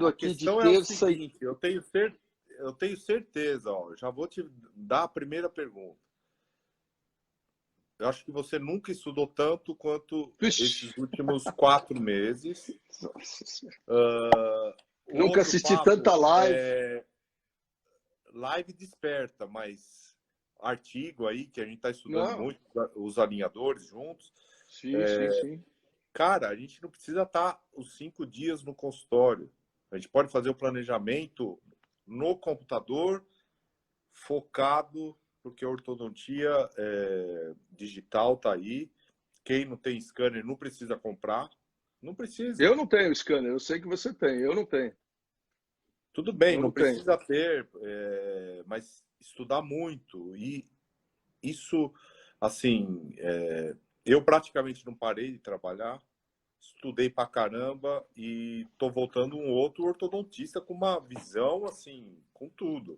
a aqui de questão é o terça e... seguinte, eu tenho certeza, ó, já vou te dar a primeira pergunta. Eu acho que você nunca estudou tanto quanto Vixe. esses últimos 4 meses. O Nunca outro assisti tanta papo live. é live desperta, mas artigo aí, que a gente está estudando Não. muito, os alinhadores juntos. Sim, sim, sim. Cara, a gente não precisa estar os 5 dias no consultório. A gente pode fazer o planejamento no computador, focado, porque a ortodontia digital está aí. Quem não tem scanner não precisa comprar. Não precisa. Eu não tenho scanner, eu sei que você tem, eu não tenho. Tudo bem, Eu não não tenho. precisa ter, mas estudar muito. E isso, assim, eu praticamente não parei de trabalhar, estudei pra caramba e tô voltando um outro ortodontista com uma visão, assim, com tudo.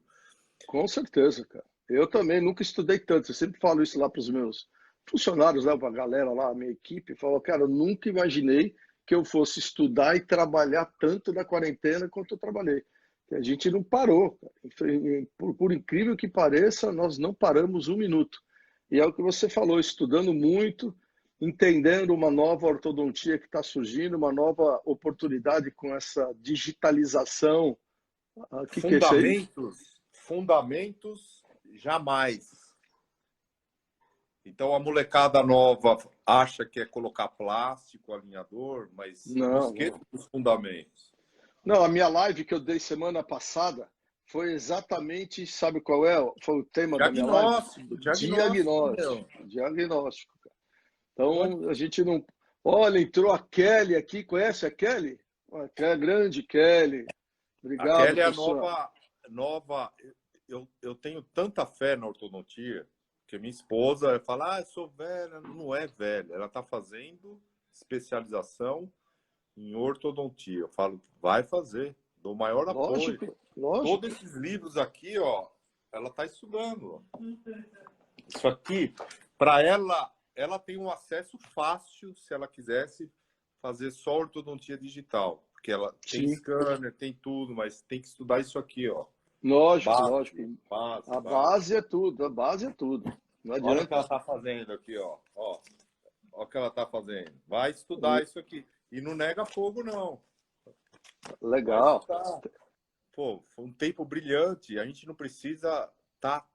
Com certeza, cara. Eu também nunca estudei tanto. Eu sempre falo isso lá para os meus funcionários, para a galera lá, a minha equipe. Falo, cara, eu nunca imaginei que eu fosse estudar e trabalhar tanto na quarentena quanto eu trabalhei. Que a gente não parou, cara. Por incrível que pareça, nós não paramos um minuto. E é o que você falou, estudando muito, entendendo uma nova ortodontia que está surgindo, uma nova oportunidade com essa digitalização. O que é isso aí? Fundamentos, jamais. Então a molecada nova acha que é colocar plástico, alinhador, mas não Não, esqueça não. dos fundamentos. Não, a minha live que eu dei semana passada foi exatamente, sabe qual é? Foi o tema da minha live? Diagnóstico, meu. Diagnóstico. Diagnóstico, cara. Pode. Então, a gente não... Olha, entrou a Kelly aqui, conhece a Kelly? A grande Kelly. A Obrigado Kelly é a por sua... nova. Eu tenho tanta fé na ortodontia que minha esposa fala: eu sou velha. Não é velha, ela está fazendo especialização em ortodontia. Eu falo: vai fazer, dou o maior apoio. Lógico, lógico. Todos esses livros aqui, ó, ela está estudando. Ó. Isso aqui, para ela tem um acesso fácil se ela quisesse fazer só ortodontia digital. Porque ela tem Sim, scanner, tem tudo, mas tem que estudar isso aqui, ó. lógico, lógico. Base, base, A base. base é tudo, a base é tudo. Não Olha o que ela adianta. está fazendo aqui, ó. Ó. Olha o que ela está fazendo. Vai estudar Hum, isso aqui. E não nega fogo, não. Vai Legal. estudar. Pô, foi um tempo brilhante. A gente não precisa estar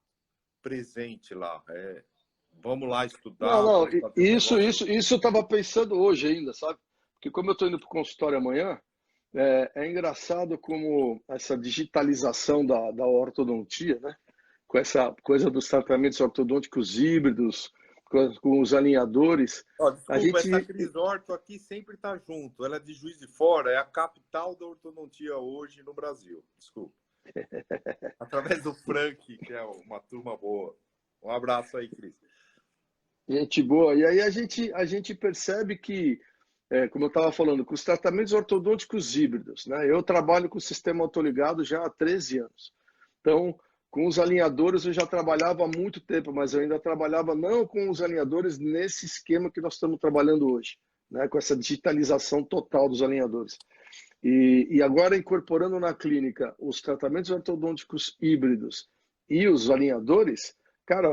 presente lá. Vamos lá Não, estudar, não, vamos fazer um isso, negócio. isso, isso eu estava pensando hoje ainda, sabe? Porque como eu estou indo para o consultório amanhã, é engraçado como essa digitalização da ortodontia, né? Com essa coisa dos tratamentos ortodônticos híbridos, com os alinhadores, Ó, a desculpa, essa gente... Cris Orto aqui sempre está junto. Ela é de Juiz de Fora, é a capital da ortodontia hoje no Brasil. Desculpa. Através do Frank, que é uma turma boa. Um abraço aí, Cris. Gente boa. E aí a gente percebe que, como eu estava falando, com os tratamentos ortodônticos híbridos, né? Eu trabalho com o sistema autoligado já há 13 anos. Então, com os alinhadores eu já trabalhava há muito tempo, mas eu ainda trabalhava não com os alinhadores nesse esquema que nós estamos trabalhando hoje, né? Com essa digitalização total dos alinhadores. E agora incorporando na clínica os tratamentos ortodônticos híbridos e os alinhadores, cara,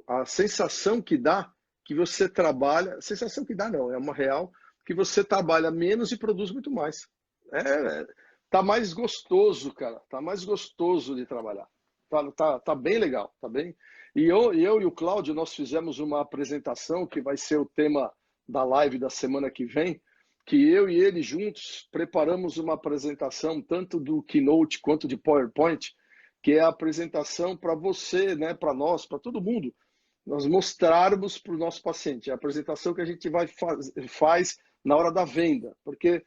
a sensação que dá que você trabalha, sensação que dá não, é uma real, que você trabalha menos e produz muito mais. Tá mais gostoso, cara, tá mais gostoso de trabalhar. Tá bem legal, tá bem. E eu e o Cláudio, nós fizemos uma apresentação que vai ser o tema da live da semana que vem, que eu e ele juntos preparamos uma apresentação tanto do Keynote quanto de PowerPoint, que é a apresentação para você, né, para nós, para todo mundo, nós mostrarmos para o nosso paciente. É a apresentação que a gente faz na hora da venda, porque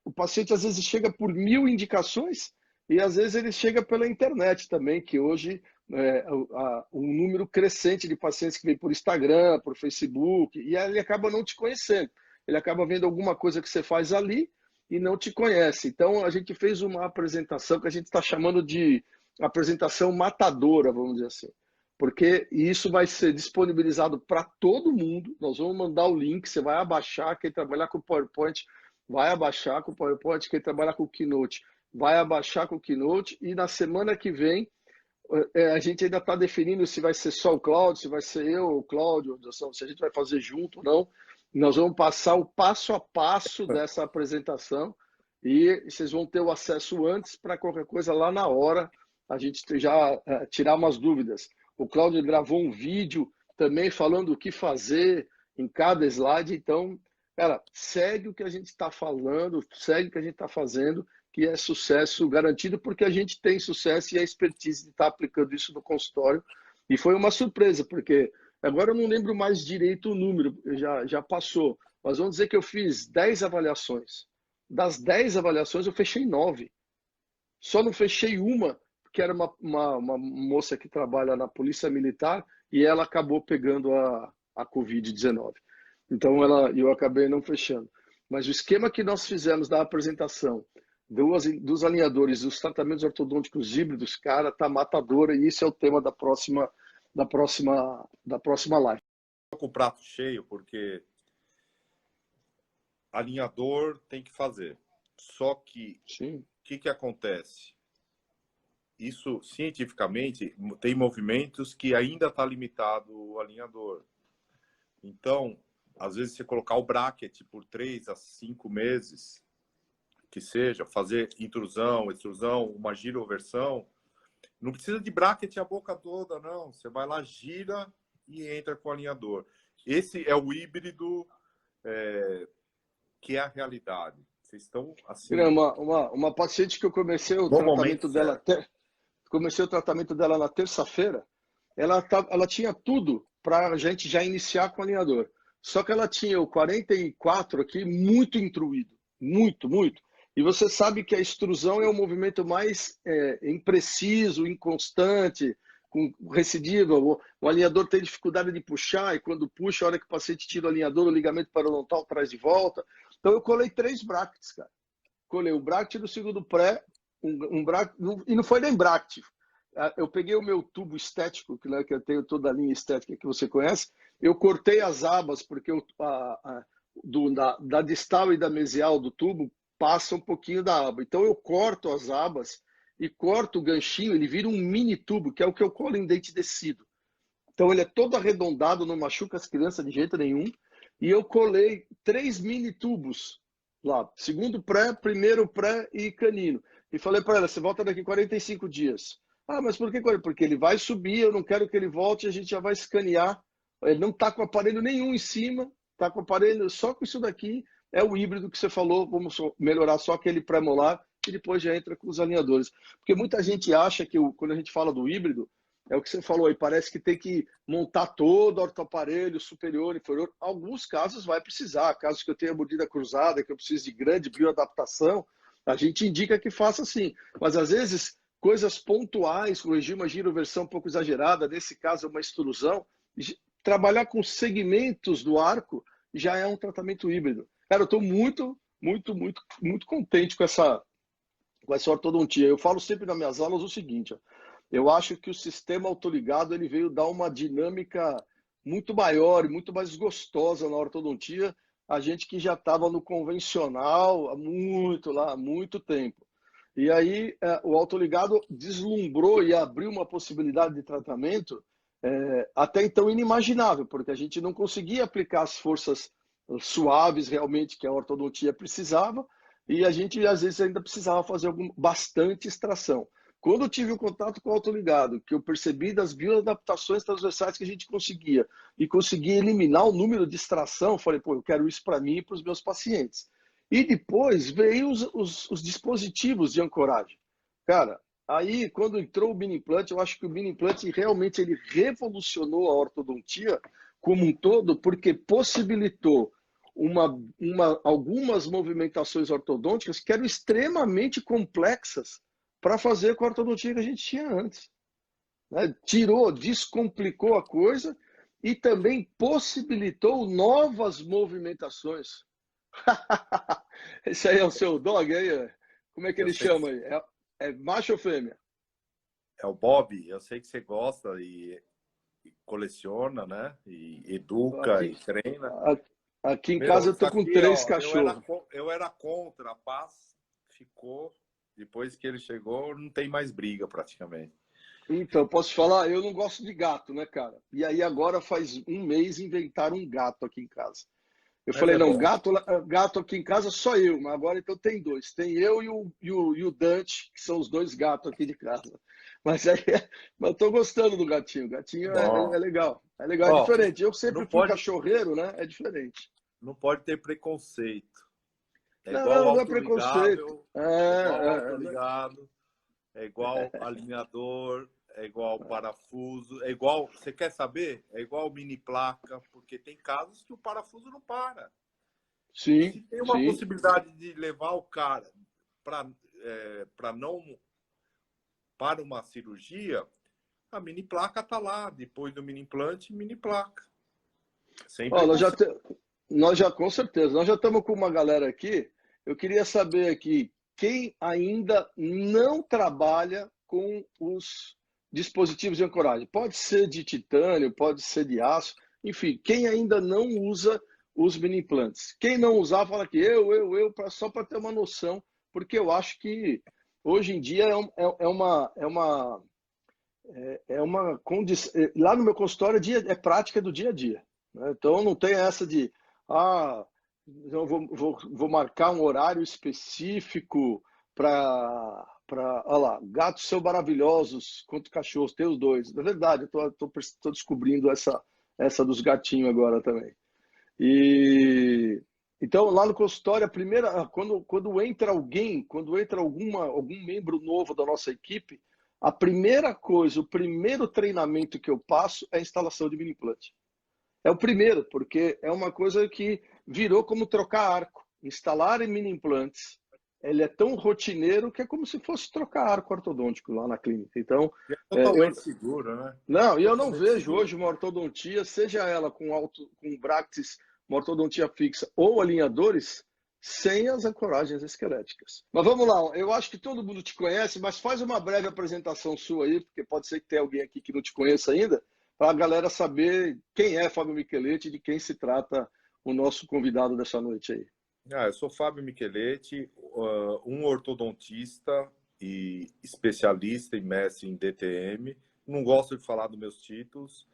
o paciente às vezes chega por 1000 indicações e às vezes ele chega pela internet também, que hoje um número crescente de pacientes que vem por Instagram, por Facebook, e ele acaba não te conhecendo. Ele acaba vendo alguma coisa que você faz ali e não te conhece. Então, a gente fez uma apresentação que a gente está chamando de apresentação matadora, vamos dizer assim. Porque isso vai ser disponibilizado para todo mundo. Nós vamos mandar o link, você vai abaixar, quem trabalhar com PowerPoint vai abaixar com o PowerPoint, quem trabalhar com o Keynote vai abaixar com o Keynote, e na semana que vem a gente ainda está definindo se vai ser só o Cláudio, se vai ser eu, o Cláudio, se a gente vai fazer junto ou não. Nós vamos passar o passo a passo dessa apresentação e vocês vão ter o acesso antes para qualquer coisa lá na hora a gente já tirar umas dúvidas. O Cláudio gravou um vídeo também falando o que fazer em cada slide. Então, cara, segue o que a gente está falando, segue o que a gente está fazendo, que é sucesso garantido, porque a gente tem sucesso e a expertise de estar aplicando isso no consultório. E foi uma surpresa, porque agora eu não lembro mais direito o número, já passou, mas vamos dizer que eu fiz 10 avaliações. Das 10 avaliações, eu fechei 9. Só não fechei uma, que era uma moça que trabalha na Polícia Militar e ela acabou pegando a Covid-19. Então, eu acabei não fechando. Mas o esquema que nós fizemos da apresentação dos alinhadores, dos tratamentos ortodônticos híbridos, cara, tá matadora, e isso é o tema da próxima live. Estou com o prato cheio, porque alinhador tem que fazer. Só que, o que acontece? Isso, cientificamente, tem movimentos que ainda está limitado o alinhador. Então, às vezes, você colocar o bracket por 3 a 5 meses, que seja, fazer intrusão, extrusão, uma giroversão, não precisa de bracket a boca toda, não. Você vai lá, gira e entra com o alinhador. Esse é o híbrido que é a realidade. Vocês estão assim... Uma paciente que eu comecei o tratamento dela na terça-feira, ela tinha tudo para a gente já iniciar com o alinhador. Só que ela tinha o 44 aqui muito intruído. Muito, muito. E você sabe que a extrusão é o movimento mais impreciso, inconstante, com recidiva. O alinhador tem dificuldade de puxar, e quando puxa, a hora que o paciente tira o alinhador, o ligamento periodontal traz de volta. Então eu colei 3 brackets, cara. Colei o bracket do segundo pré, bracket, e não foi nem bracket. Eu peguei o meu tubo estético, que eu tenho toda a linha estética que você conhece, eu cortei as abas, porque da distal e da mesial do tubo passa um pouquinho da aba. Então eu corto as abas e corto o ganchinho, ele vira um mini tubo, que é o que eu colo em dente descido. Então ele é todo arredondado, não machuca as crianças de jeito nenhum. E eu colei 3 mini tubos lá, segundo pré, primeiro pré e canino. E falei para ela, você volta daqui 45 dias. Ah, mas por que? Porque ele vai subir, eu não quero que ele volte, a gente já vai escanear. Ele não está com aparelho nenhum em cima, está com aparelho só com isso daqui. É o híbrido que você falou, vamos melhorar só aquele pré-molar e depois já entra com os alinhadores. Porque muita gente acha que quando a gente fala do híbrido, é o que você falou aí, parece que tem que montar todo o ortoaparelho superior, inferior. Alguns casos vai precisar, casos que eu tenha mordida cruzada, que eu preciso de grande bioadaptação, a gente indica que faça assim. Mas às vezes, coisas pontuais, corrigir uma giroversão um pouco exagerada, nesse caso uma extrusão, trabalhar com segmentos do arco já é um tratamento híbrido. Cara, eu estou muito, muito, muito, muito contente com essa ortodontia. Eu falo sempre nas minhas aulas o seguinte, ó, eu acho que o sistema autoligado ele veio dar uma dinâmica muito maior e muito mais gostosa na ortodontia, a gente que já estava no convencional há muito tempo. E aí o autoligado deslumbrou e abriu uma possibilidade de tratamento até então inimaginável, porque a gente não conseguia aplicar as forças suaves realmente que a ortodontia precisava, e a gente às vezes ainda precisava fazer bastante extração. Quando eu tive o contato com o autoligado, que eu percebi das bioadaptações transversais que a gente conseguia e consegui eliminar o número de extração, falei, pô, eu quero isso para mim e para os meus pacientes. E depois veio os dispositivos de ancoragem. Cara, aí quando entrou o mini implant, eu acho que o mini implant realmente ele revolucionou a ortodontia como um todo, porque possibilitou algumas movimentações ortodônticas que eram extremamente complexas para fazer com a ortodontia que a gente tinha antes. Né? Descomplicou a coisa e também possibilitou novas movimentações. Esse aí é o seu dog aí? Como é que ele chama aí? É macho ou fêmea? É o Bob. Eu sei que você gosta e coleciona, né? E educa e treina. Aqui em casa Meu, eu isso tô com aqui, 3 ó, cachorros. eu era contra, a paz ficou, depois que ele chegou, não tem mais briga praticamente. Então, posso te falar, eu não gosto de gato, né, cara? E aí agora faz um mês inventaram um gato aqui em casa. Eu Mas falei, é não, bom. gato aqui em casa só eu, mas agora então tem dois. Tem eu e o Dante, que são os dois gatos aqui de casa. Mas aí, mas eu tô gostando do gatinho. O gatinho é Bom. legal. É legal, é Ó, diferente. Eu não sempre fui pode, cachorreiro, né? É diferente. não pode ter preconceito. É igual Não, não é preconceito. autoligável, é igual Não autoligado, é igual alinhador, é igual parafuso, é igual. Você quer saber? É igual mini placa, porque tem casos que o parafuso não para. E sim, se tem uma sim. possibilidade de levar o cara para não para uma cirurgia, a mini placa está lá. Depois do mini implante, mini placa. Sem Ó, preconceito. com certeza, nós já estamos com uma galera aqui. Eu queria saber aqui, quem ainda não trabalha com os dispositivos de ancoragem? Pode ser de titânio, pode ser de aço, enfim, quem ainda não usa os mini implantes? Quem não usar, fala aqui, só para ter uma noção, porque eu acho que hoje em dia é uma condição. Lá no meu consultório é prática do dia a dia, né? Então não tem essa de eu vou marcar um horário específico olha lá, gatos são maravilhosos quanto cachorros, tem os dois. É verdade, eu tô descobrindo essa dos gatinhos agora também. E então lá no consultório, a primeira, quando entra alguém, quando entra algum membro novo da nossa equipe, a primeira coisa, o primeiro treinamento que eu passo é a instalação de mini implante. É o primeiro, porque é uma coisa que virou como trocar arco. Instalar mini implantes, ele é tão rotineiro que é como se fosse trocar arco ortodôntico lá na clínica. Então, É eu totalmente seguro, né? não, e eu não Totalmente vejo seguro. hoje uma ortodontia, seja ela com brackets, uma ortodontia fixa ou alinhadores, sem as ancoragens esqueléticas. Mas vamos lá, eu acho que todo mundo te conhece, mas faz uma breve apresentação sua aí, porque pode ser que tenha alguém aqui que não te conheça ainda, para a galera saber quem é Fábio Micheletti e de quem se trata o nosso convidado dessa noite aí. Eu sou Fábio Micheletti, um ortodontista e especialista e mestre em DTM. Não gosto de falar dos meus títulos,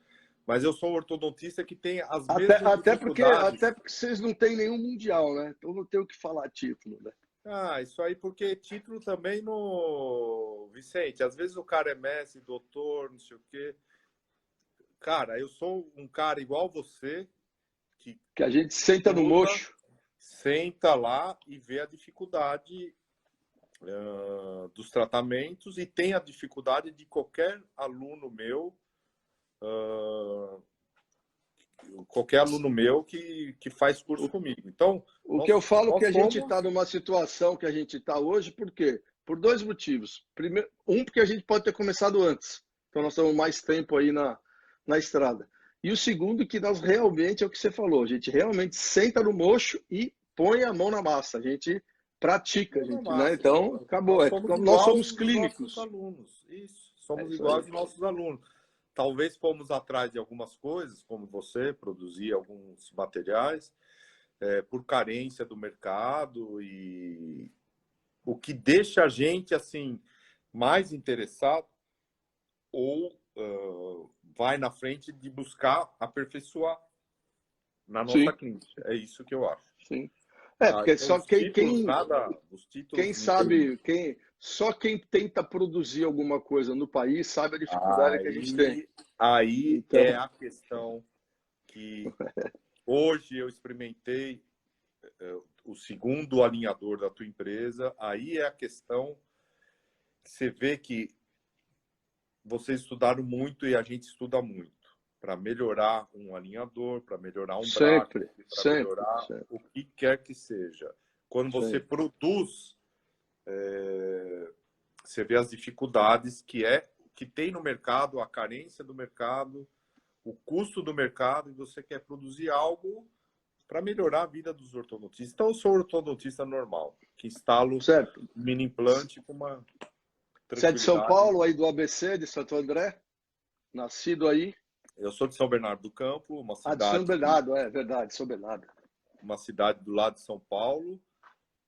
mas eu sou um ortodontista que tem as Até, mesmas até, porque, dificuldades. até porque vocês não têm nenhum mundial, né? Então não tem o que falar título, né? Isso aí porque título também no... Vicente, às vezes o cara é mestre, doutor, não sei o quê. Cara, eu sou um cara igual você, que Que a gente senta no cruza, mocho. senta lá e vê a dificuldade dos tratamentos e tem a dificuldade de qualquer aluno meu, que faz curso comigo. Então, O que eu falo que nós a gente está somos... numa situação que a gente está hoje, por quê? Por dois motivos. Primeiro, porque a gente pode ter começado antes. Então nós estamos mais tempo aí na estrada. E o segundo, que nós realmente, é o que você falou, a gente realmente senta no mocho e põe a mão na massa. A gente pratica, a gente, né? Massa, Então, acabou. nós somos Nós igual somos os nossos clínicos. alunos. Isso, É somos isso iguais aí. aos nossos alunos. Talvez fomos atrás de algumas coisas, como você, produzir alguns materiais, por carência do mercado, e o que deixa a gente assim mais interessado ou vai na frente de buscar aperfeiçoar na nossa Sim, clínica. É isso que eu acho. sim. É, porque Então, só os títulos, nada, os quem títulos não tem. sabe, só quem tenta produzir alguma coisa no país sabe a dificuldade que a gente tem. Aí é Então, a questão que hoje eu experimentei o segundo alinhador da tua empresa. Aí é a questão que você vê que vocês estudaram muito e a gente estuda muito para melhorar um alinhador, para melhorar um braço, sempre, para sempre, melhorar sempre, o que quer que seja. Quando você sempre. produz, você vê as dificuldades que tem no mercado, a carência do mercado, o custo do mercado, e você quer produzir algo para melhorar a vida dos ortodontistas. Então, eu sou ortodontista normal, que instalo Certo. um mini implante com uma Você é de São tranquilidade. Paulo, aí do ABC, de Santo André? Nascido aí? Eu sou de São Bernardo do Campo, uma Ah, de São cidade que Bernardo, é verdade, São Bernardo. uma cidade do lado de São Paulo.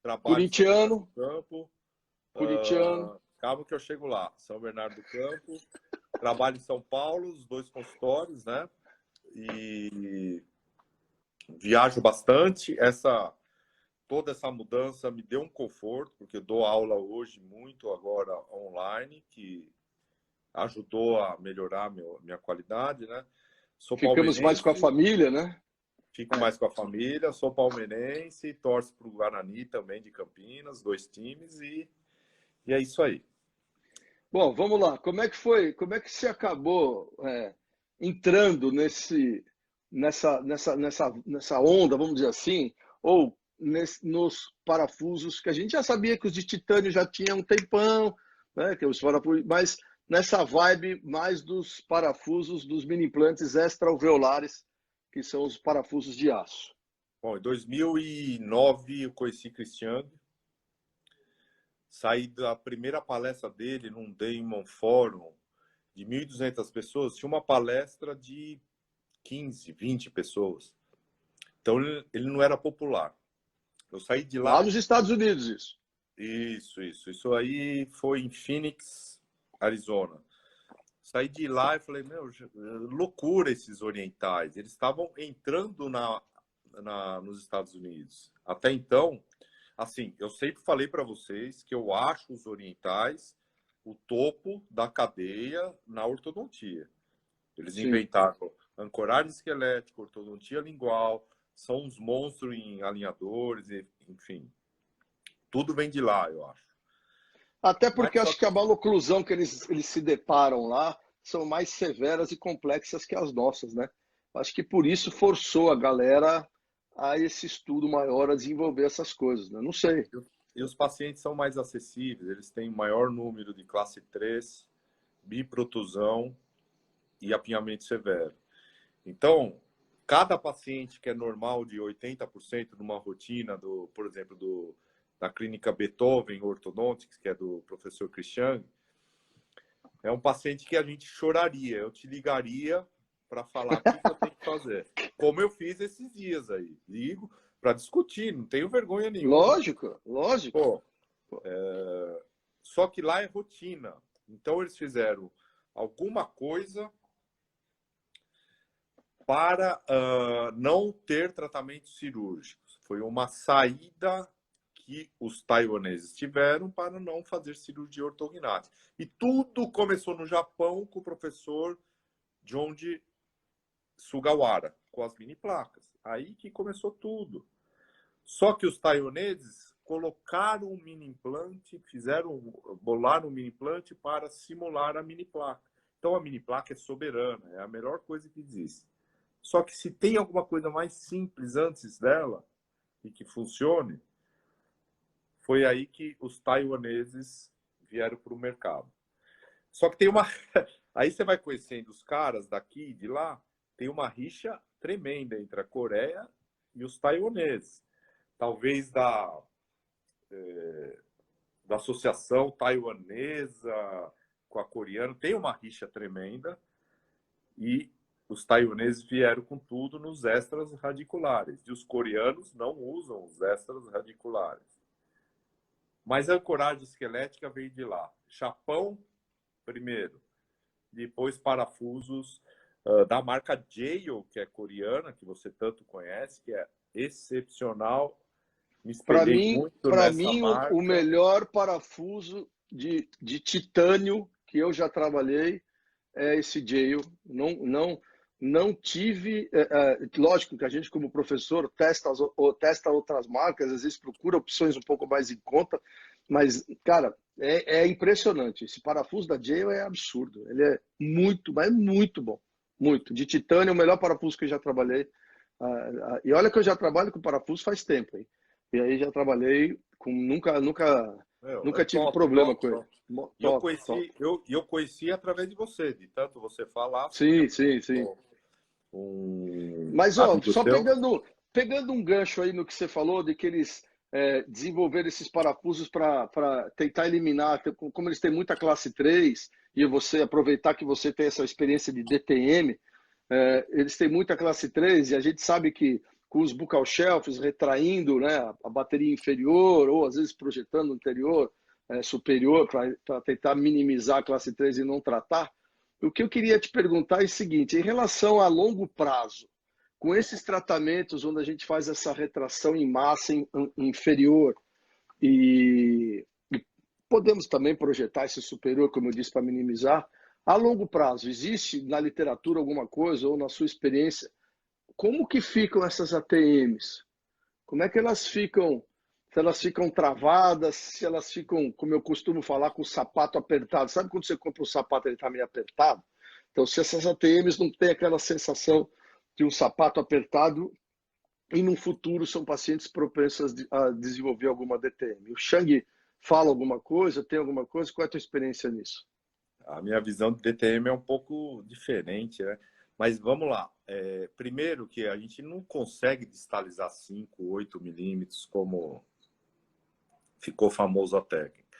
Trabalho em São Bernardo Corintiano, do Campo. corintiano. Calma que eu chego lá. São Bernardo do Campo. Trabalho em São Paulo, os 2 consultórios, né? E viajo bastante. Toda essa mudança me deu um conforto, porque eu dou aula hoje muito agora online, que ajudou a melhorar minha qualidade, né? Sou Ficamos mais com a palmeirense, família, né? fico mais com a família, sou palmeirense, torço para o Guarani também de Campinas, 2 times, e é isso aí. Bom, vamos lá. Como é que foi? Como é que você acabou entrando nessa onda, vamos dizer assim, ou nos parafusos que a gente já sabia que os de titânio já tinham um tempão, né? Que os parafusos, mas nessa vibe mais dos parafusos dos mini implantes extra-alveolares, que são os parafusos de aço. Bom, em 2009 eu conheci Cristiano, saí da primeira palestra dele num Damon Forum de 1.200 pessoas, tinha uma palestra de 15, 20 pessoas. Então ele não era popular. Eu saí de Lá lá. nos Estados Unidos, isso. Isso aí foi em Phoenix, Arizona. Saí de lá e falei, meu, loucura esses orientais. Eles estavam entrando nos Estados Unidos. Até então, assim, eu sempre falei para vocês que eu acho os orientais o topo da cadeia na ortodontia. Eles Sim. inventaram ancoragem esquelética, ortodontia lingual, são uns monstros em alinhadores, enfim. Tudo vem de lá, eu acho. Até porque acho que a maloclusão que eles se deparam lá são mais severas e complexas que as nossas, né? Acho que por isso forçou a galera a esse estudo maior, a desenvolver essas coisas, né? Não sei. E os pacientes são mais acessíveis, eles têm maior número de classe 3, biprotusão e apinhamento severo. Então, cada paciente que é normal de 80% numa rotina, por exemplo, da clínica Beethoven Orthodontics, que é do professor Cristiano, é um paciente que a gente choraria. Eu te ligaria para falar o que eu tenho que fazer. Como eu fiz esses dias aí. Ligo para discutir, não tenho vergonha nenhuma. Lógico, lógico. Pô, só que lá é rotina. Então, eles fizeram alguma coisa para não ter tratamentos cirúrgicos. Foi uma saída que os taiwaneses tiveram para não fazer cirurgia ortognática. E tudo começou no Japão com o professor Jonji Sugawara, com as mini placas. Aí que começou tudo. Só que os taiwaneses colocaram um mini implante, bolaram um mini implante para simular a mini placa. Então a mini placa é soberana, é a melhor coisa que existe. Só que se tem alguma coisa mais simples antes dela e que funcione, foi aí que os taiwaneses vieram para o mercado. Só que tem uma... Aí você vai conhecendo os caras daqui e de lá, tem uma rixa tremenda entre a Coreia e os taiwaneses. Talvez da associação taiwanesa com a coreana, tem uma rixa tremenda e os taiwaneses vieram com tudo nos extras radiculares. E os coreanos não usam os extras radiculares. Mas a ancoragem esquelética veio de lá. Japão, primeiro. Depois parafusos da marca Jail, que é coreana, que você tanto conhece, que é excepcional. Me espelhei muito nessa marca. O melhor parafuso de titânio que eu já trabalhei é esse Jail. Não tive... lógico que a gente, como professor, testa outras marcas, às vezes procura opções um pouco mais em conta, mas, cara, é impressionante. Esse parafuso da Jail é absurdo. Ele é muito, mas muito bom. Muito. De titânio, é o melhor parafuso que eu já trabalhei. E olha que eu já trabalho com parafuso faz tempo, hein? E aí já trabalhei com... Nunca tive problema com ele. Eu conheci através de você, de tanto você falar. Sim. Mas, ó, só pegando um gancho aí no que você falou, de que eles desenvolveram esses parafusos para tentar eliminar, como eles têm muita classe 3, e você aproveitar que você tem essa experiência de DTM, eles têm muita classe 3, e a gente sabe que com os buccal shelves, retraindo, né, a bateria inferior, ou às vezes projetando anterior, superior, para tentar minimizar a classe 3 e não tratar. O que eu queria te perguntar é o seguinte, em relação a longo prazo, com esses tratamentos onde a gente faz essa retração em massa inferior e podemos também projetar esse superior, como eu disse, para minimizar, a longo prazo, existe na literatura alguma coisa ou na sua experiência, como que ficam essas ATMs? Como é que elas ficam? Se elas ficam travadas, se elas ficam, como eu costumo falar, com o sapato apertado. Sabe quando você compra um sapato e ele está meio apertado? Então, se essas ATMs não têm aquela sensação de um sapato apertado e no futuro são pacientes propensos a desenvolver alguma DTM. O Shang fala alguma coisa, tem alguma coisa? Qual é a tua experiência nisso? A minha visão de DTM é um pouco diferente, né? Mas vamos lá. Primeiro que a gente não consegue distalizar 5, 8 milímetros como ficou famoso a técnica.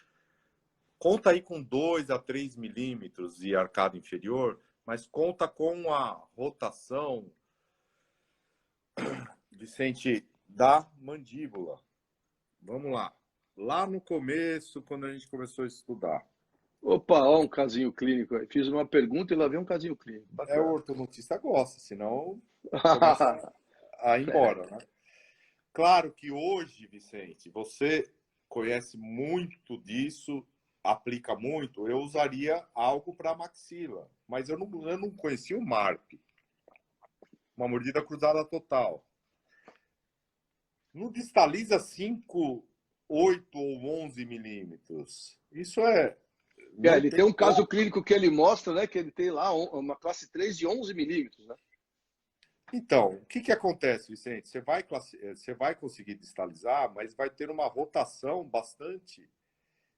Conta aí com 2 a 3 milímetros de arcada inferior, mas conta com a rotação, Vicente, da mandíbula. Vamos lá. Lá no começo, quando a gente começou a estudar. Opa, ó, um casinho clínico aí. Fiz uma pergunta e lá vem um casinho clínico. O Bacana. ortodontista gosta, senão começa a ir embora, né? Claro que hoje, Vicente, você conhece muito disso, aplica muito. Eu usaria algo para maxila, mas eu não conhecia o MARP, uma mordida cruzada total. Não distaliza 5, 8 ou 11 milímetros. Isso não Ele tem tem um caso como. clínico que ele mostra, né? Que ele tem lá uma classe 3 de 11 milímetros, né? Então, o que acontece, Vicente? Você vai conseguir distalizar, mas vai ter uma rotação bastante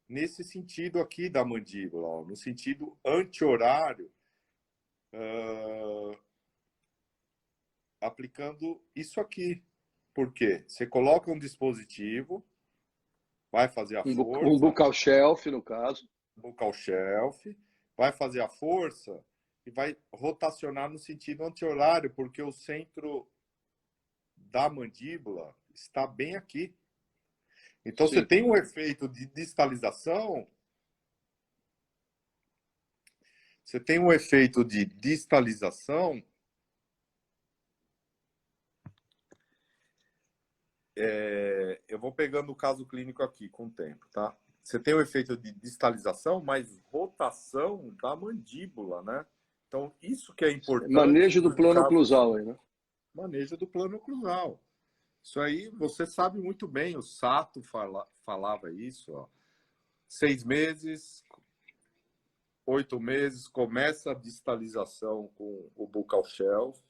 nesse sentido aqui da mandíbula, ó, no sentido anti-horário, aplicando isso aqui. Por quê? Você coloca um dispositivo, vai fazer a Um força, buccal shelf, no caso. buccal shelf, vai fazer a força e vai rotacionar no sentido anti-horário, porque o centro da mandíbula está bem aqui. Então, Sim. você tem um efeito de distalização. Você tem um efeito de distalização. Eu vou pegando o caso clínico aqui com o tempo, tá? Você tem o efeito de distalização, mas rotação da mandíbula, né? Então, isso que é importante Manejo do nos plano casos oclusal aí, né? manejo do plano oclusal. Isso aí você sabe muito bem, o Sato falava isso, ó. 6 meses, 8 meses, começa a distalização com o buccal shelf.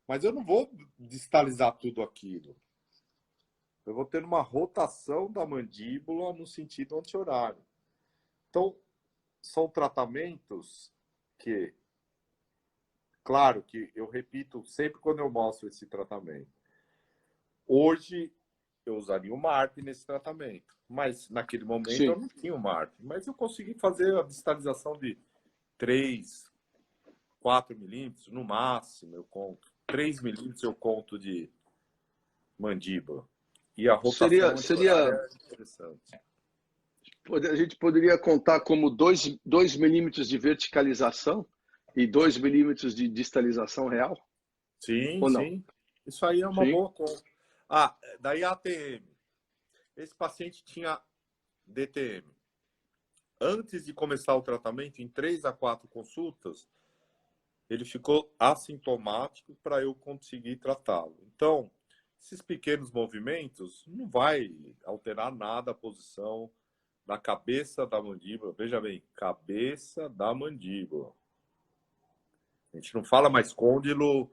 Mas eu não vou distalizar tudo aquilo. Eu vou ter uma rotação da mandíbula no sentido anti-horário. Então, são tratamentos que, claro que eu repito sempre quando eu mostro esse tratamento. Hoje, eu usaria o MARP nesse tratamento, mas naquele momento Sim. eu não tinha o MARP. Mas eu consegui fazer a distalização de 3, 4 milímetros, no máximo eu conto. 3 milímetros eu conto de mandíbula. E a rotação anti-horária é interessante. A gente poderia contar como 2 milímetros de verticalização e 2 milímetros de distalização real? Sim, Ou não? sim. Isso aí é uma Sim. boa conta. Daí a ATM. Esse paciente tinha DTM. Antes de começar o tratamento, em 3 a 4 consultas, ele ficou assintomático para eu conseguir tratá-lo. Então, esses pequenos movimentos não vai alterar nada a posição da cabeça da mandíbula. Veja bem, cabeça da mandíbula. A gente não fala mais côndilo,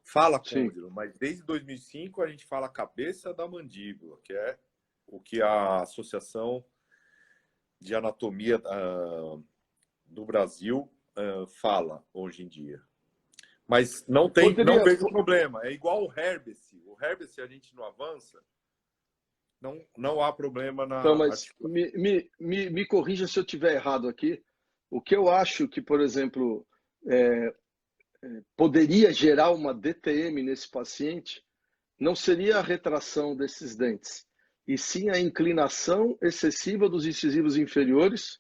fala Sim. côndilo, mas desde 2005 a gente fala cabeça da mandíbula, que é o que a Associação de Anatomia do Brasil fala hoje em dia. Mas não vejo problema. É igual o Herbesse. O Herbesse a gente não avança, não há problema na Então, mas articulação. me corrija se eu estiver errado aqui. O que eu acho que, por exemplo, poderia gerar uma DTM nesse paciente não seria a retração desses dentes, e sim a inclinação excessiva dos incisivos inferiores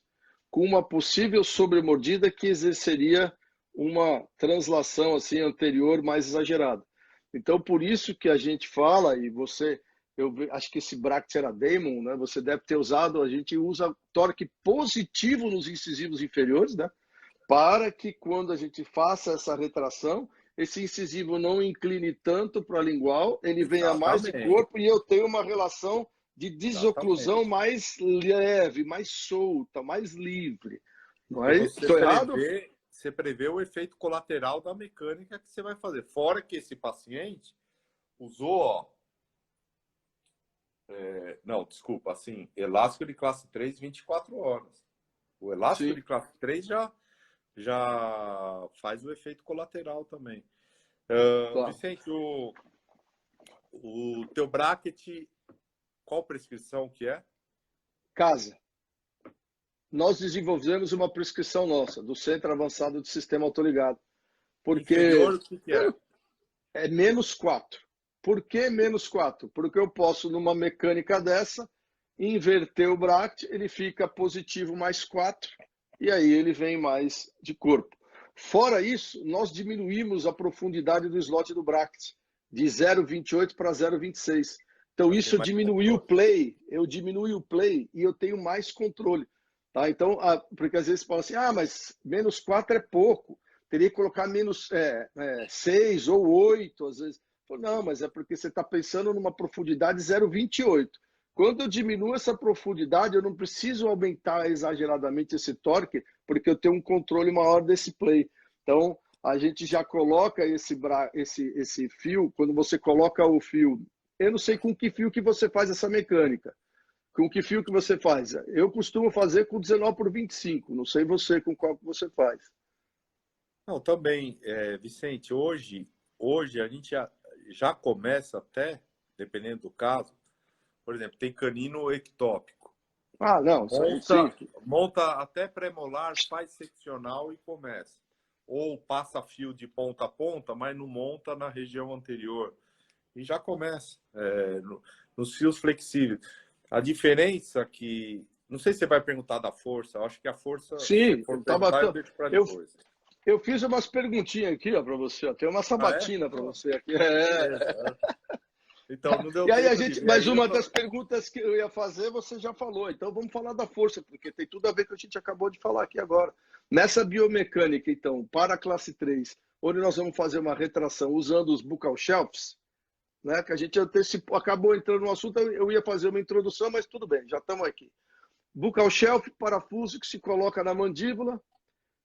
com uma possível sobremordida que exerceria uma translação assim anterior mais exagerada. Então, por isso que a gente fala, e você, eu acho que esse Brachycera Daemon, né, você deve ter usado, a gente usa torque positivo nos incisivos inferiores, né, para que quando a gente faça essa retração, esse incisivo não incline tanto para a lingual, ele venha mais de Exatamente. corpo e eu tenho uma relação de desoclusão Exatamente. mais leve, mais solta, mais livre. Não Porque é? Estou errado? você prevê o efeito colateral da mecânica que você vai fazer. Fora que esse paciente usou, ó, não, desculpa, assim, elástico de classe 3, 24 horas. O elástico Sim, de classe 3 já faz o efeito colateral também. claro. Vicente, o teu bracket, qual prescrição que é? Casa. Nós desenvolvemos uma prescrição nossa, do Centro Avançado de Sistema Autoligado, porque Inferior, o que é? é -4. Por que -4? Porque eu posso, numa mecânica dessa, inverter o bracket, ele fica positivo +4, e aí ele vem mais de corpo. Fora isso, nós diminuímos a profundidade do slot do bracket, de 0,28 para 0,26. Então, Pra ter isso mais diminui o controle. play, eu diminui o play e eu tenho mais controle. Tá? Então, porque às vezes fala assim, mas -4 é pouco, teria que colocar -6 ou 8, às vezes. Não, mas é porque você está pensando numa profundidade 0,28. Quando eu diminuo essa profundidade, eu não preciso aumentar exageradamente esse torque, porque eu tenho um controle maior desse play. Então, a gente já coloca esse fio, quando você coloca o fio, eu não sei com que fio que você faz essa mecânica. Com que fio que você faz? Eu costumo fazer com 19 por 25, não sei você com qual que você faz. Não, também, Vicente, hoje a gente já começa até, dependendo do caso, por exemplo, tem canino ectópico. Ah, não, isso aí sim. Monta até pré-molar, faz seccional e começa. Ou passa fio de ponta a ponta, mas não monta na região anterior. E já começa nos fios flexíveis. A diferença que... Não sei se você vai perguntar da força. Eu acho que a força, se você Sim, for perguntar, eu deixo para eu, depois. eu fiz umas perguntinhas aqui para você. Ó. Tem uma Ah, é? sabatina para Oh, você aqui. beleza. Então, não deu E aí tempo de ver. mas Aí eu uma tô... das perguntas que eu ia fazer, você já falou. Então vamos falar da força, porque tem tudo a ver com o que a gente acabou de falar aqui agora. Nessa biomecânica, então, para a classe 3, onde nós vamos fazer uma retração usando os buccal shelves, né? Que a gente antecipou, acabou entrando no assunto, eu ia fazer uma introdução, mas tudo bem, já estamos aqui. Buccal shelf, parafuso que se coloca na mandíbula,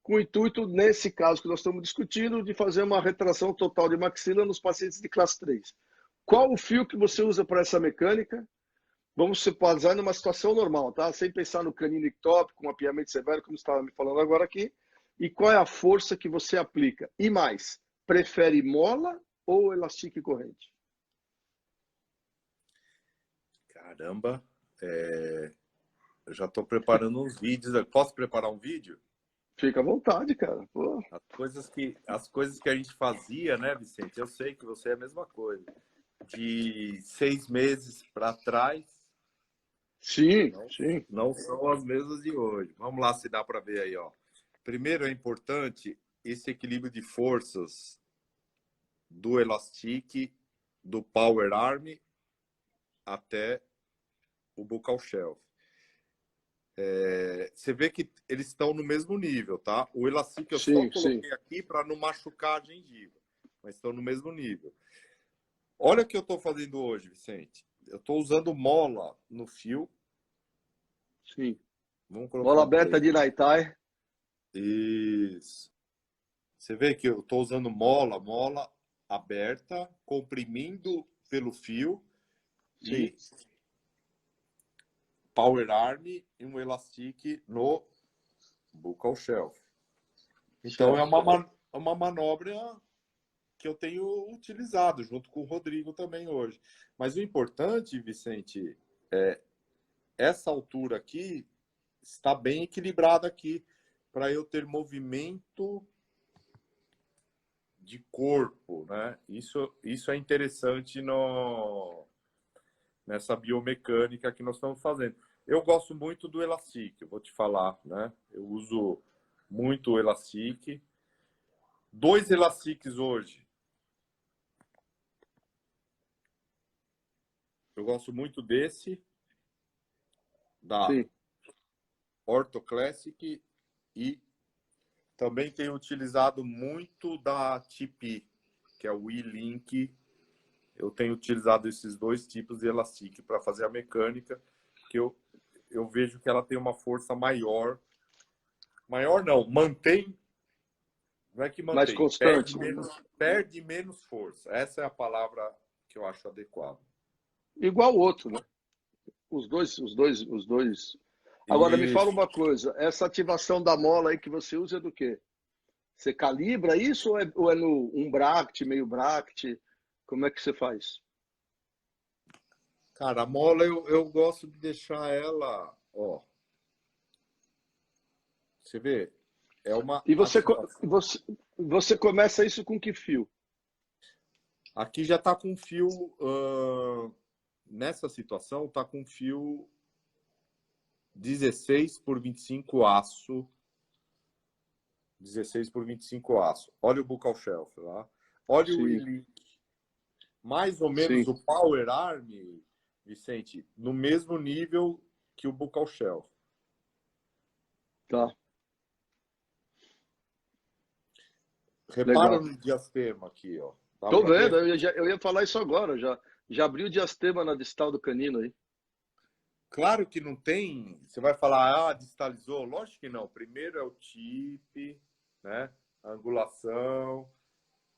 com o intuito, nesse caso que nós estamos discutindo, de fazer uma retração total de maxila nos pacientes de classe 3. Qual o fio que você usa para essa mecânica? Vamos se basear numa situação normal, tá? Sem pensar no canino ectópico, com mapeamento severo, como você estava me falando agora aqui. E qual é a força que você aplica? E mais, prefere mola ou elastique corrente? Caramba, eu já estou preparando uns vídeos. Posso preparar um vídeo? Fica à vontade, cara. Pô. As coisas que a gente fazia, né, Vicente? Eu sei que você é a mesma coisa. De 6 meses para trás, Sim, não, sim. não são as mesmas de hoje. Vamos lá se dá para ver aí, ó. Primeiro é importante esse equilíbrio de forças do elastique, do power arm até o buccal shelf. Você vê que eles estão no mesmo nível, tá? O elastique eu só Sim, sim. coloquei aqui para não machucar a gengiva, mas estão no mesmo nível. Olha o que eu estou fazendo hoje, Vicente. Eu estou usando mola no fio. Sim. Vamos colocar Bola um aberta play. de Naitai. Isso. Você vê que eu estou usando mola aberta, comprimindo pelo fio Sim. e power arm e um elastique no buccal shelf. Então Certo. é uma manobra que eu tenho utilizado junto com o Rodrigo também hoje. Mas o importante, Vicente, essa altura aqui está bem equilibrada aqui para eu ter movimento de corpo, né? Isso é interessante nessa biomecânica que nós estamos fazendo. Eu gosto muito do Elastic, eu vou te falar, né? Eu uso muito o Elastic. 2 Elastics hoje. Eu gosto muito desse, da Sim. Ortho Classic, e também tenho utilizado muito da TP, que é o E-Link. Eu tenho utilizado esses 2 tipos de Elastic para fazer a mecânica, que eu vejo que ela tem uma força maior. Maior não, mantém. Não é que Mais mantém, constante. perde menos força. Essa é a palavra que eu acho adequada. Igual o outro, né? Os dois. Agora, me fala Isso. uma coisa. Essa ativação da mola aí que você usa é do quê? Você calibra isso ou é no um bract, meio bract? Como é que você faz? Cara, a mola eu gosto de deixar ela, ó. Você vê, é uma E ativação. você começa isso com que fio? Aqui já está com fio, nessa situação, está com fio 16 por 25 aço. 16 por 25 aço. Olha o Bucal Shelf lá. Olha o Sim, E-Link. Mais ou menos sim, o Power Arm, Vicente, no mesmo nível que o Bucal Shelf. tá. Repara Legal. no diastema aqui, ó. Dá Tô para vendo, ver? eu ia falar isso agora, já abriu o diastema na distal do canino aí. Claro que não tem. Você vai falar, distalizou? Lógico que não. Primeiro é o tip, né? A angulação.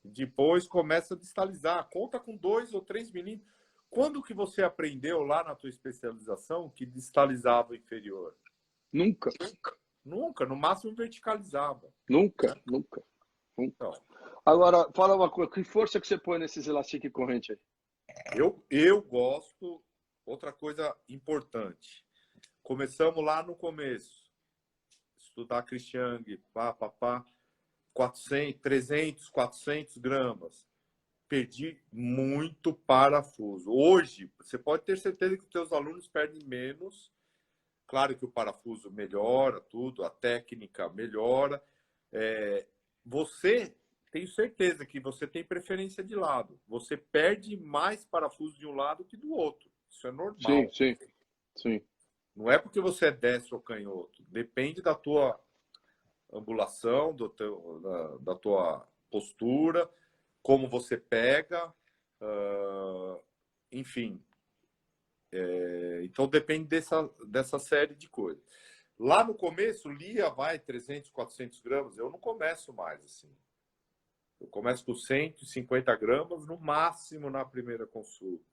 Depois começa a distalizar. Conta com 2 ou 3 milímetros. Quando que você aprendeu lá na tua especialização que distalizava o inferior? Nunca, Nunca, no máximo verticalizava. nunca, nunca, nunca. Então, Agora, fala uma coisa, que força que você põe nesses elásticos corrente aí? eu gosto. Outra coisa importante. Começamos lá no começo. Estudar Christian, pá, pá, pá. 400, 300, 400 gramas. Perdi muito parafuso. Hoje, você pode ter certeza que os teus alunos perdem menos. Claro que o parafuso melhora tudo, a técnica melhora. Você, tenho certeza que você tem preferência de lado. Você perde mais parafuso de um lado que do outro. Isso é Sim, normal. sim, sim. Não é porque você é destro ou canhoto. Depende da tua ambulação, da tua postura, como você pega, enfim. Então depende dessa série de coisas. Lá no começo, Lia vai 300, 400 gramas. Eu não começo mais assim. Eu começo com 150 gramas no máximo na primeira consulta.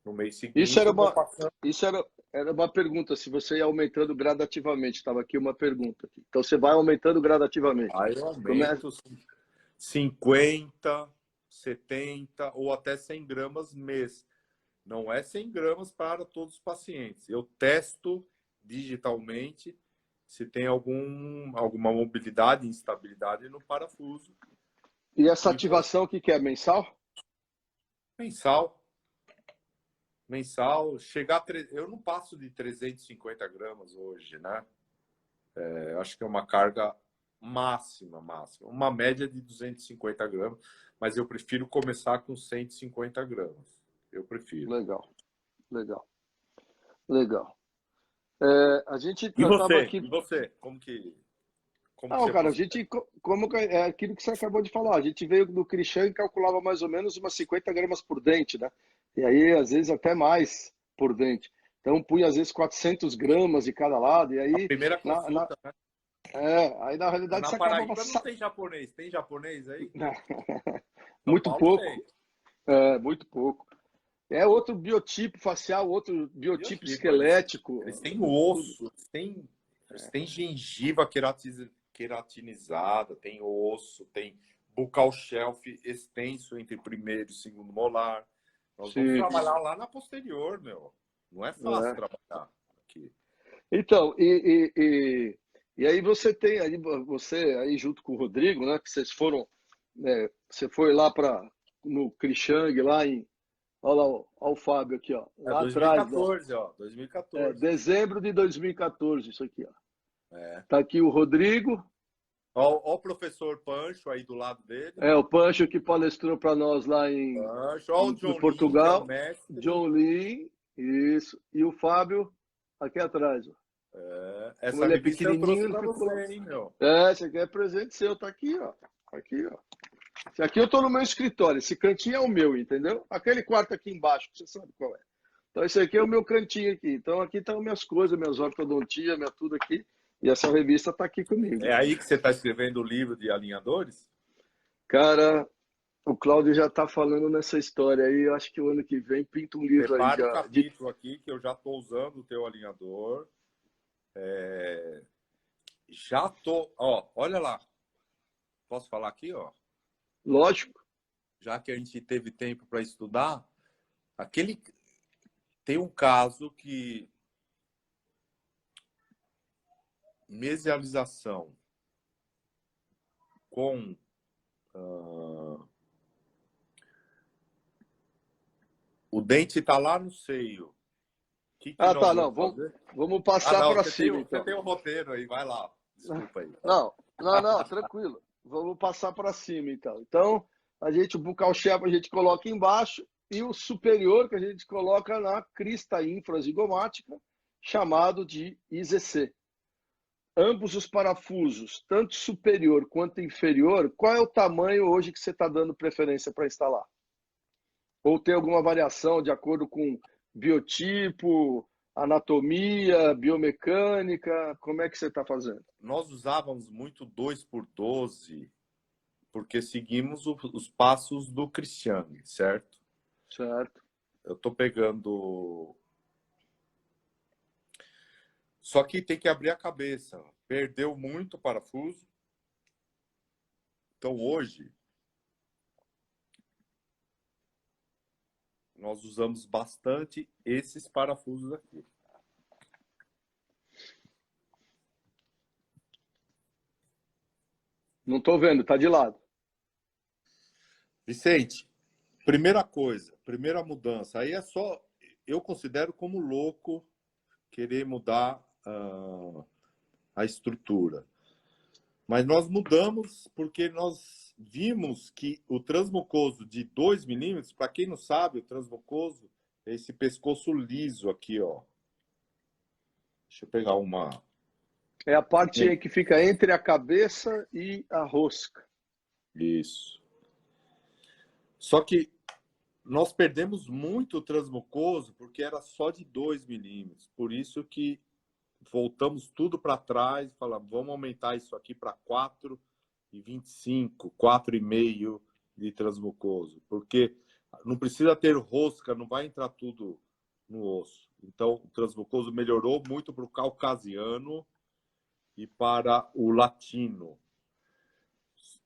No mês Isso seguinte, era eu vou uma, passando. isso era uma pergunta, se você ia aumentando gradativamente. Estava aqui uma pergunta. Aqui. Então você vai aumentando gradativamente. Aí eu Começa, aumento 50, 70 ou até 100 gramas mês. Não é 100 gramas para todos os pacientes. Eu testo digitalmente se tem alguma mobilidade, instabilidade no parafuso. e essa E vou ativação, o que é? Mensal? mensal, mensal. Eu não passo de 350 gramas hoje, né? Eu acho que é uma carga máxima. Uma média de 250 gramas, mas eu prefiro começar com 150 gramas. Eu prefiro. Legal, legal, legal. A gente E estava você? aqui. E você? Como que Não, você cara, a procede? gente, é aquilo que você acabou de falar, a gente veio do Christian e calculava mais ou menos umas 50 gramas por dente, né? E aí, às vezes, até mais por dente. Então, punha, às vezes, 400 gramas de cada lado, e A aí, primeira na, na, consulta, né? aí na Mas realidade, na você acabava. Paraíba não tem japonês. Tem japonês aí? São Muito Paulo pouco, tem. muito pouco. É outro biotipo facial, outro biotipo Biotipo, eles, esquelético, eles têm tudo. osso, eles têm gengiva queratinizada, tem osso, tem buccal shelf extenso entre primeiro e segundo molar. Nós vamos Sim. trabalhar lá na posterior, meu. Não é fácil É. trabalhar aqui. Então, e aí você tem aí, você aí junto com o Rodrigo, né, que vocês foram Você foi lá no Krichang, lá em... Olha lá, ó, o Fábio aqui, ó. É Lá atrás, ó. 2014, ó. 2014. Dezembro de 2014, isso aqui, ó. É. Tá aqui o Rodrigo. Ó o professor Pancho aí do lado dele. O Pancho que palestrou para nós lá Pancho. Ó o em John Lin, que é o Portugal. mestre. John Lee, isso. E o Fábio aqui atrás, ó. Como Essa ele é revista eu trouxe pequenininho, ele para ficou lá. você, hein, meu? Esse aqui é presente seu, tá aqui, ó. Aqui, ó. Esse aqui eu tô no meu escritório, esse cantinho é o meu, entendeu? Aquele quarto aqui embaixo, você sabe qual é. Então esse aqui é o meu cantinho aqui. Então aqui estão minhas coisas, minhas ortodontias, minha tudo aqui. E essa revista tá aqui comigo. É aí que você está escrevendo o livro de alinhadores? Cara, o Cláudio já tá falando nessa história aí. Eu acho que o ano que vem pinta um livro aí Prepara o já. capítulo aqui que eu já estou usando o teu alinhador. Já tô, ó, olha lá. Posso falar aqui, ó? Lógico. Já que a gente teve tempo para estudar, tem um caso que mesialização com o dente está lá no seio. O que nós Tá, vamos não. fazer? Vamos passar Não, para você cima, você então. tem o roteiro aí, vai lá. Desculpa aí. Não, tranquilo. Vamos passar para cima, então. Então, o bucal shape a gente coloca embaixo e o superior que a gente coloca na crista infrazigomática, chamado de IZC. Ambos os parafusos, tanto superior quanto inferior, qual é o tamanho hoje que você está dando preferência para instalar? Ou tem alguma variação de acordo com biotipo, anatomia, biomecânica? Como é que você está fazendo? Nós usávamos muito 2x12 porque seguimos os passos do Cristiano, certo? Certo. Eu estou pegando. Só que tem que abrir a cabeça. Perdeu muito parafuso. Então hoje nós usamos bastante esses parafusos aqui. Não estou vendo, está de lado. Vicente, primeira coisa, primeira mudança. Aí é só. Eu considero como louco querer mudar a estrutura. Mas nós mudamos porque nós vimos que o transmucoso de 2 milímetros, para quem não sabe, o transmucoso é esse pescoço liso aqui, ó. Deixa eu pegar uma. É a parte aí que fica entre a cabeça e a rosca. Isso. Só que nós perdemos muito o transmucoso porque era só de 2 milímetros. Por isso que voltamos tudo para trás e falamos, vamos aumentar isso aqui para 4,25, 4,5 de transmucoso. Porque não precisa ter rosca, não vai entrar tudo no osso. Então, o transmucoso melhorou muito para o caucasiano e para o latino.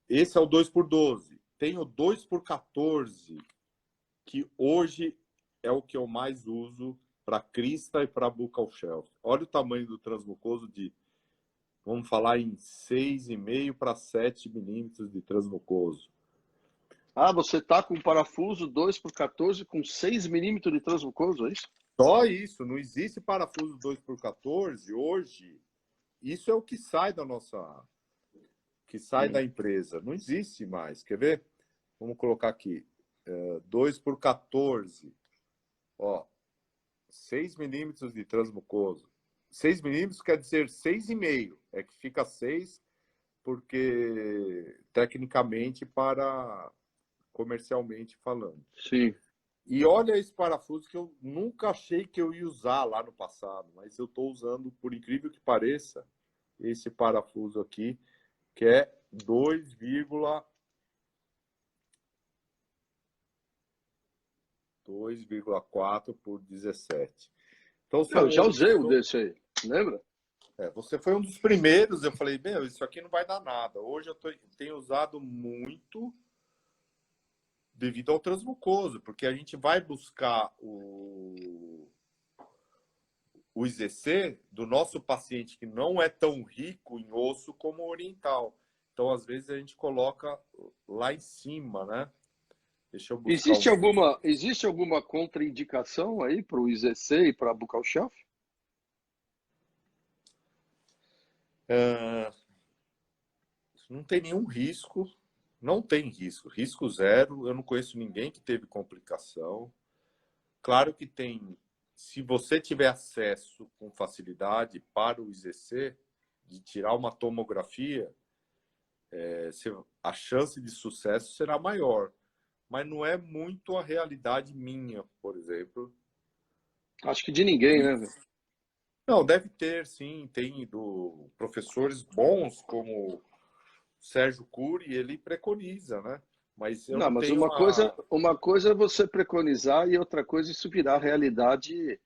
Esse é o 2x12. Tem o 2x14, que hoje é o que eu mais uso para crista e para buccal shelf. Olha o tamanho do transmucoso de, vamos falar em 6,5 para 7 milímetros de transmucoso. Você tá com um parafuso 2x14 com 6 milímetros de transmucoso, é isso? Só isso, não existe parafuso 2x14 hoje. Isso é o que sai da nossa, que sai da empresa. Não existe mais. Quer ver? Vamos colocar aqui. 2x14. Ó, 6 milímetros de transmucoso. 6 milímetros quer dizer 6,5. É que fica 6 porque, tecnicamente, para comercialmente falando. Sim. E olha esse parafuso que eu nunca achei que eu ia usar lá no passado, mas eu estou usando, por incrível que pareça, esse parafuso aqui, que é 2,4 por 17. Então, Eu já usei um desse aí, lembra? você foi um dos primeiros. Eu falei, meu, isso aqui não vai dar nada. Hoje eu tenho usado muito devido ao transmucoso, porque a gente vai buscar o IZC do nosso paciente que não é tão rico em osso como o oriental. Então, às vezes, a gente coloca lá em cima, né? Deixa eu buscar Existe alguma contraindicação aí para o IZC e para a Buccal Shelf? Não tem nenhum risco, não tem risco, risco zero. Eu não conheço ninguém que teve complicação. Claro que tem, se você tiver acesso com facilidade para o IZC, de tirar uma tomografia, a chance de sucesso será maior. Mas não é muito a realidade minha, por exemplo. Acho que de ninguém, né, velho? Não, deve ter, sim. Tem professores bons, como Sérgio Cury, ele preconiza, né? Mas eu Não, não mas tenho a... uma coisa é você preconizar e outra coisa é isso virar realidade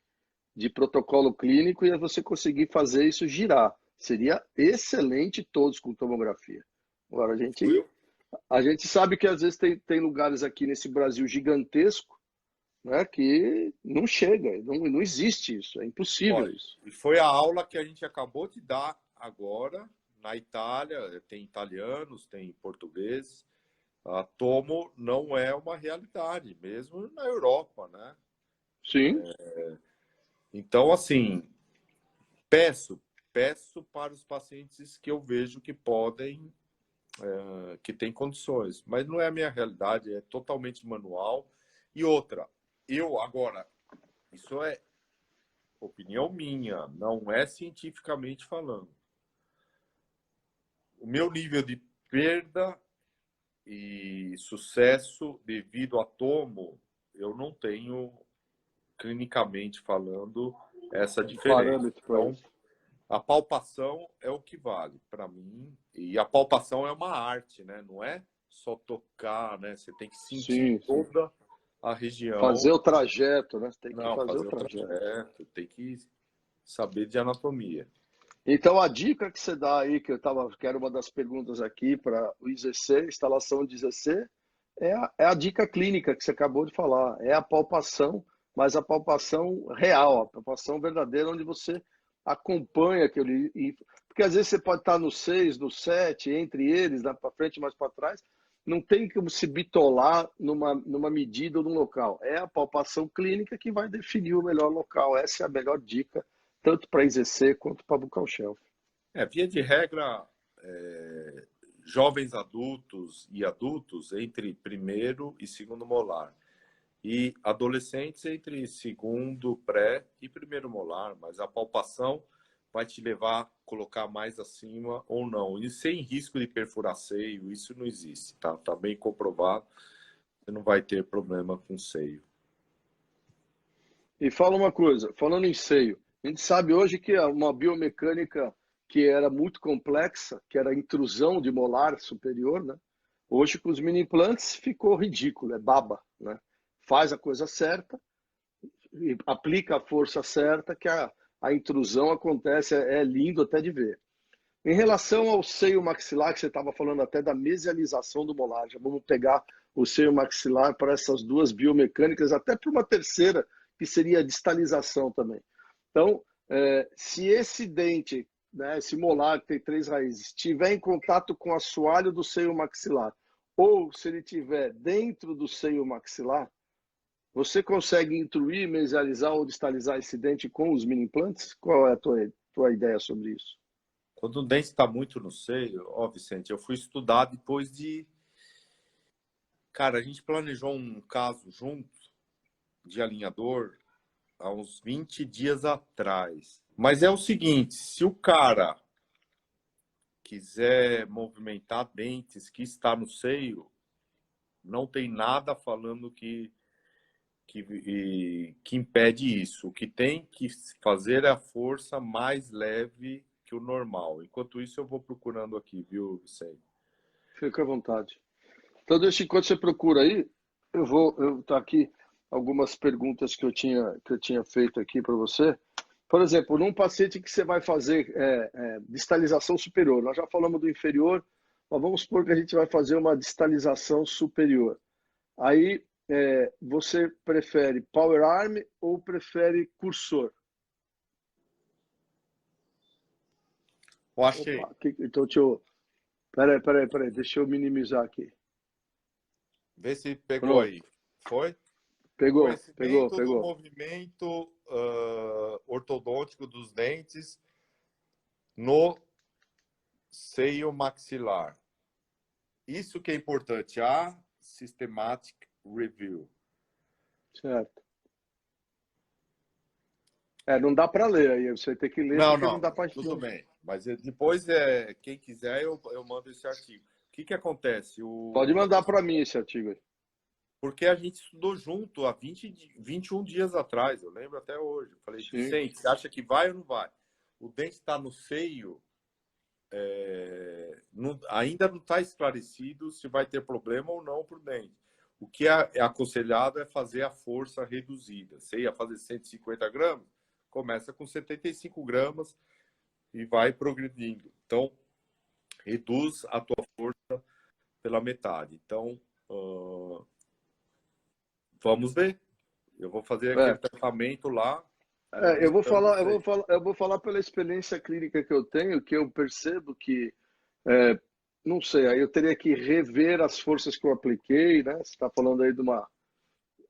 de protocolo clínico e é você conseguir fazer isso girar. Seria excelente todos com tomografia. Agora, a gente sabe que às vezes tem lugares aqui nesse Brasil gigantesco, né, que não chega, não existe isso, é impossível Olha, isso. e foi a aula que a gente acabou de dar agora na Itália. Tem italianos, tem portugueses. A tomo não é uma realidade, mesmo na Europa, né? Sim, Então, assim, peço para os pacientes que eu vejo que podem, que têm condições, mas não é a minha realidade, é totalmente manual. E outra, eu agora, isso é opinião minha, não é cientificamente falando. O meu nível de perda e sucesso devido a tomo, eu não tenho, clinicamente falando, essa um diferença. parâmetro para Então, isso. a palpação é o que vale para mim. E a palpação é uma arte, né? Não é só tocar, né? Você tem que sentir Sim, sim. toda a região. Fazer o trajeto, né? Tem que Não, fazer o fazer o trajeto. trajeto, tem que saber de anatomia. Então, a dica que você dá aí, que era uma das perguntas aqui para o IZC, instalação de IZC, é a dica clínica que você acabou de falar. É a palpação, mas a palpação real, a palpação verdadeira, onde você acompanha aquele. Porque às vezes você pode estar no 6, no 7, entre eles, para frente e mais para trás. Não tem como se bitolar numa medida ou num local. É a palpação clínica que vai definir o melhor local. Essa é a melhor dica tanto para IZC quanto para Buccal Shelf. Via de regra, jovens adultos e adultos entre primeiro e segundo molar. E adolescentes entre segundo pré e primeiro molar, mas a palpação vai te levar a colocar mais acima ou não. E sem risco de perfurar seio, isso não existe, tá? Tá bem comprovado. Você não vai ter problema com seio. E fala uma coisa, falando em seio, a gente sabe hoje que uma biomecânica que era muito complexa, que era a intrusão de molar superior, né? Hoje com os mini implantes ficou ridículo, é baba, né? Faz a coisa certa, e aplica a força certa, que a intrusão acontece, é lindo até de ver. Em relação ao seio maxilar, que você estava falando até da mesialização do molar, já vamos pegar o seio maxilar para essas duas biomecânicas, até para uma terceira, que seria a distalização também. Então, se esse dente, né, esse molar que tem 3 raízes, estiver em contato com o assoalho do seio maxilar, ou se ele estiver dentro do seio maxilar, você consegue intruir, mesializar ou distalizar esse dente com os mini implantes? Qual é a tua ideia sobre isso? Quando o dente está muito no seio, ó, Vicente, eu fui estudar depois de... Cara, a gente planejou um caso junto de alinhador há uns 20 dias atrás. Mas é o seguinte, se o cara quiser movimentar dentes que está no seio, não tem nada falando que impede isso. O que tem que fazer é a força mais leve que o normal. Enquanto isso, eu vou procurando aqui, viu, Vicente? Fica à vontade. Então, deixa enquanto você procura aí, eu tá aqui algumas perguntas que eu tinha feito aqui para você. Por exemplo, num paciente que você vai fazer distalização superior, nós já falamos do inferior, mas vamos supor que a gente vai fazer uma distalização superior. Aí, você prefere power arm ou prefere cursor? Eu achei. Opa, então deixa eu Peraí. Deixa eu minimizar aqui. Vê se pegou Pronto. aí. Foi? Pegou. Conhecimento do movimento ortodôntico dos dentes no seio maxilar. Isso que é importante, a systematic review. Certo. Não dá para ler aí, você tem que ler porque não dá para... Tudo bem. Mas depois, quem quiser, eu mando esse artigo. O que acontece? Pode mandar para mim esse artigo aí. Porque a gente estudou junto há 21 dias atrás, eu lembro até hoje. Eu falei, Sim. Vicente, você acha que vai ou não vai? O dente está no seio, ainda não está esclarecido se vai ter problema ou não para o dente. O que é aconselhado é fazer a força reduzida. Você ia fazer 150 gramas, começa com 75 gramas e vai progredindo. Então, reduz a tua força pela metade. Então, vamos ver. Eu vou fazer aquele tratamento lá. Eu vou falar pela experiência clínica que eu tenho, que eu percebo que, não sei, aí eu teria que rever as forças que eu apliquei, né? Você está falando aí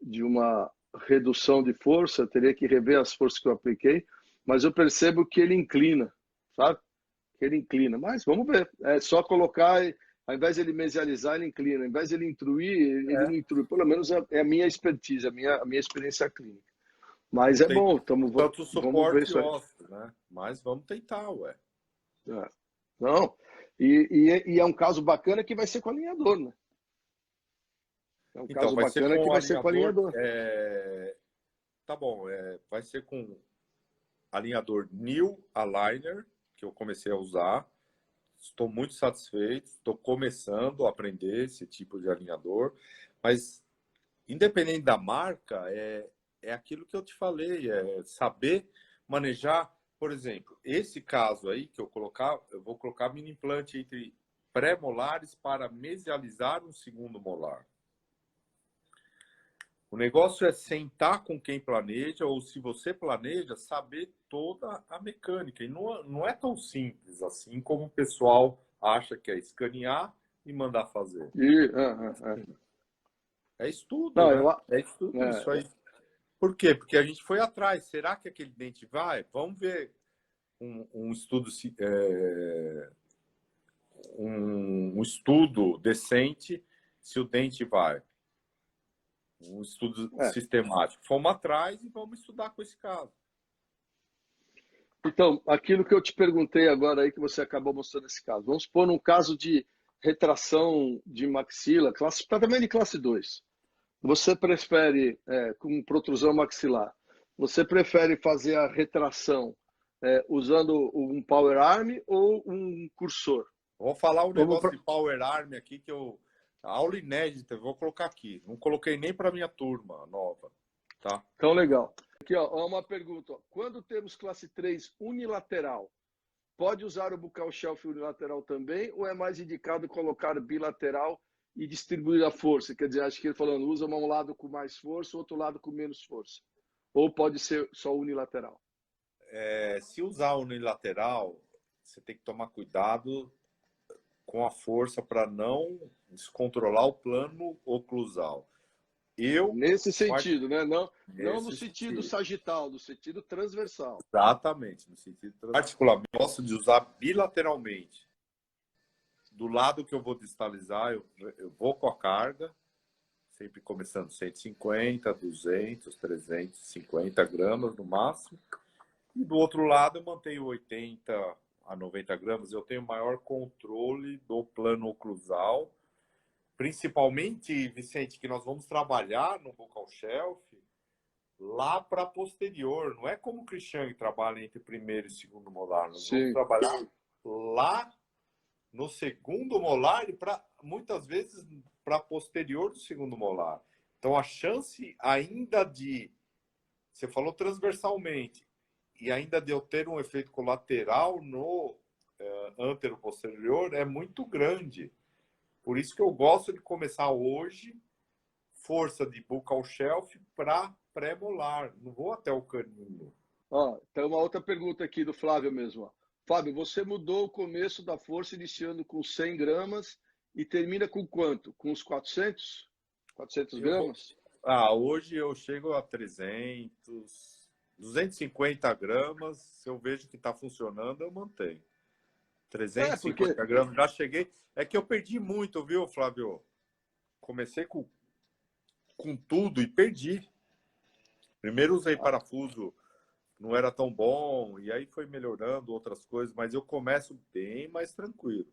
de uma redução de força, eu teria que rever as forças que eu apliquei, mas eu percebo que ele inclina, sabe? Que ele inclina. Mas vamos ver. É só colocar, ao invés de ele mesializar, ele inclina. Ao invés de ele intruir, ele não intrui. Pelo menos é a minha expertise, a minha experiência clínica. Mas não é bom, tanto vamos ver suporte isso aí. ósseo, né? Mas vamos tentar, ué. Não, e é um caso bacana que vai ser com alinhador, né? É um caso vai ser bacana que com vai ser com alinhador. Tá bom, vai ser com alinhador New Aligner, que eu comecei a usar. Estou muito satisfeito, estou começando a aprender esse tipo de alinhador, mas independente da marca, é aquilo que eu te falei, é saber manejar. Por exemplo, esse caso aí que eu vou colocar mini implante entre pré-molares para mesializar um segundo molar. O negócio é sentar com quem planeja, ou se você planeja, saber toda a mecânica. E não é tão simples assim como o pessoal acha que é escanear e mandar fazer. É estudo, não, né? É estudo isso aí. Por quê? Porque a gente foi atrás. Será que aquele dente vai? Vamos ver um estudo, um estudo decente se o dente vai. Um estudo sistemático. Fomos atrás e vamos estudar com esse caso. Então, aquilo que eu te perguntei agora aí, que você acabou mostrando esse caso. Vamos supor num caso de retração de maxila, tratamento de classe 2. Você prefere, com protrusão maxilar, você prefere fazer a retração usando um power arm ou um cursor? Vou falar um negócio de power arm aqui que a aula inédita, vou colocar aqui. Não coloquei nem para minha turma nova, tá? Então, legal. Aqui, ó, uma pergunta. Quando temos classe 3 unilateral, pode usar o buccal shelf unilateral também ou é mais indicado colocar bilateral e distribuir a força? Quer dizer, acho que ele falando, usa um lado com mais força, outro lado com menos força. Ou pode ser só unilateral? Se usar unilateral, você tem que tomar cuidado com a força para não descontrolar o plano oclusal. Nesse sentido, né? Não no sentido sagital, no sentido transversal. Exatamente, no sentido transversal. Particularmente, gosto de usar bilateralmente. Do lado que eu vou distalizar, eu vou com a carga, sempre começando 150, 200, 350 gramas no máximo. E do outro lado eu mantenho 80 a 90 gramas. Eu tenho maior controle do plano oclusal. Principalmente, Vicente, que nós vamos trabalhar no buccal shelf lá para posterior. Não é como o Cristiano que trabalha entre primeiro e segundo molar. Nós vamos trabalhar lá no segundo molar e muitas vezes para posterior do segundo molar. Então a chance ainda de, você falou transversalmente, e ainda de eu ter um efeito colateral no antero-posterior é muito grande. Por isso que eu gosto de começar hoje força de buccal shelf para pré-molar. Não vou até o canino. Ó, tem uma outra pergunta aqui do Flávio mesmo. Ó. Fábio, você mudou o começo da força iniciando com 100 gramas e termina com quanto? Com os 400 Eu vou... gramas? Hoje eu chego a 300, 250 gramas. Se eu vejo que está funcionando, eu mantenho. Porque 350 gramas, já cheguei. É que eu perdi muito, viu, Flávio? Comecei com tudo e perdi. Primeiro usei parafuso, não era tão bom, e aí foi melhorando outras coisas, mas eu começo bem mais tranquilo.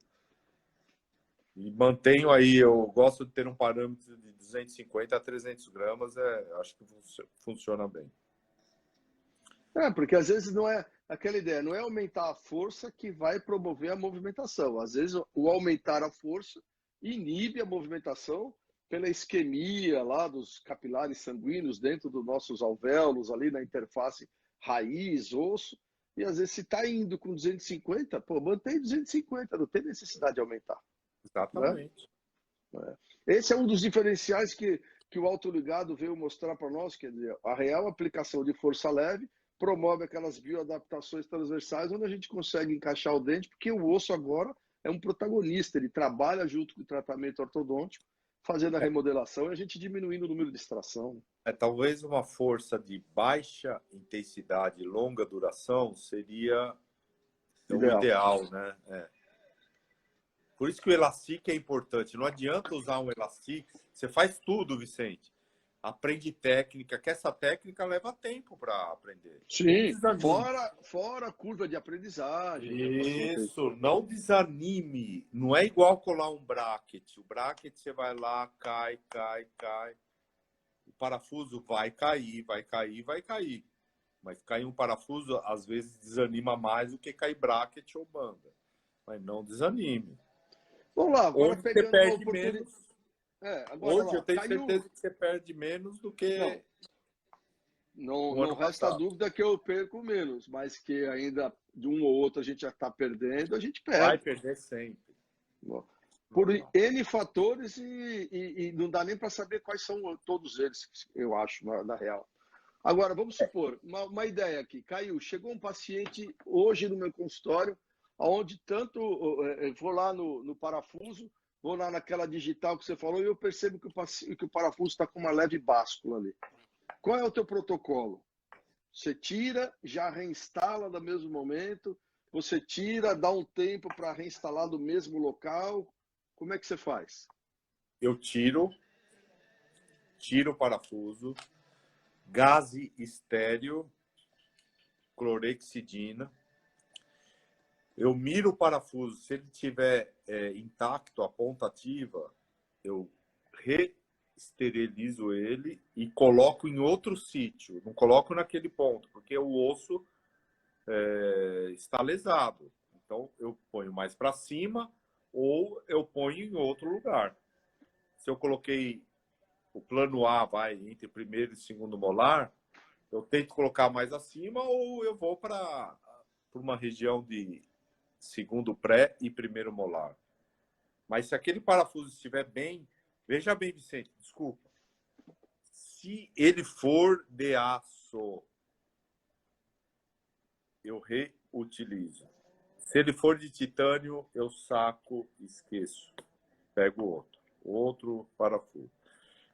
E mantenho aí, eu gosto de ter um parâmetro de 250 a 300 gramas, acho que funciona bem. porque às vezes não é aquela ideia, não é aumentar a força que vai promover a movimentação. Às vezes o aumentar a força inibe a movimentação pela isquemia lá dos capilares sanguíneos dentro dos nossos alvéolos, ali na interface raiz, osso. E às vezes se está indo com 250, pô, mantém 250, não tem necessidade de aumentar. Né? Exatamente. Esse é um dos diferenciais que o autoligado veio mostrar para nós, quer dizer, a real aplicação de força leve promove aquelas bioadaptações transversais onde a gente consegue encaixar o dente, porque o osso agora é um protagonista, ele trabalha junto com o tratamento ortodôntico, fazendo a remodelação e a gente diminuindo o número de extração. Talvez uma força de baixa intensidade e longa duração seria o ideal, né? Por isso que o Elastic é importante. Não adianta usar um Elastic. Você faz tudo, Vicente. Aprende técnica, que essa técnica leva tempo para aprender. Sim, fora a curva de aprendizagem. Isso, não desanime. Não é igual colar um bracket. O bracket você vai lá, cai. O parafuso vai cair. Mas cair um parafuso, às vezes, desanima mais do que cair bracket ou banda. Mas não desanime. Vamos lá, agora Hoje pegando você perde menos. Hoje eu tenho certeza que você perde menos do que. Não resta dúvida que eu perco menos, mas que ainda de um ou outro a gente já está perdendo, a gente perde. Vai perder sempre. Por N fatores e não dá nem para saber quais são todos eles, eu acho, na real. Agora, vamos supor, uma ideia aqui. Caiu, chegou um paciente hoje no meu consultório, onde tanto eu vou lá no parafuso, vou lá naquela digital que você falou e eu percebo que o parafuso está com uma leve báscula ali. Qual é o teu protocolo? Você tira, já reinstala no mesmo momento, você tira, dá um tempo para reinstalar do mesmo local. Como é que você faz? Eu tiro o parafuso, gaze estéreo, clorexidina. Eu miro o parafuso, se ele estiver intacto, a ponta ativa, eu reesterilizo ele e coloco em outro sítio. Não coloco naquele ponto, porque o osso está lesado. Então, eu ponho mais para cima ou eu ponho em outro lugar. Se eu coloquei o plano A, vai entre primeiro e segundo molar, eu tento colocar mais acima ou eu vou para uma região de segundo pré e primeiro molar. Mas se aquele parafuso estiver bem, veja bem, Vicente, desculpa. Se ele for de aço, eu reutilizo. Se ele for de titânio, eu saco, esqueço. Pego outro parafuso.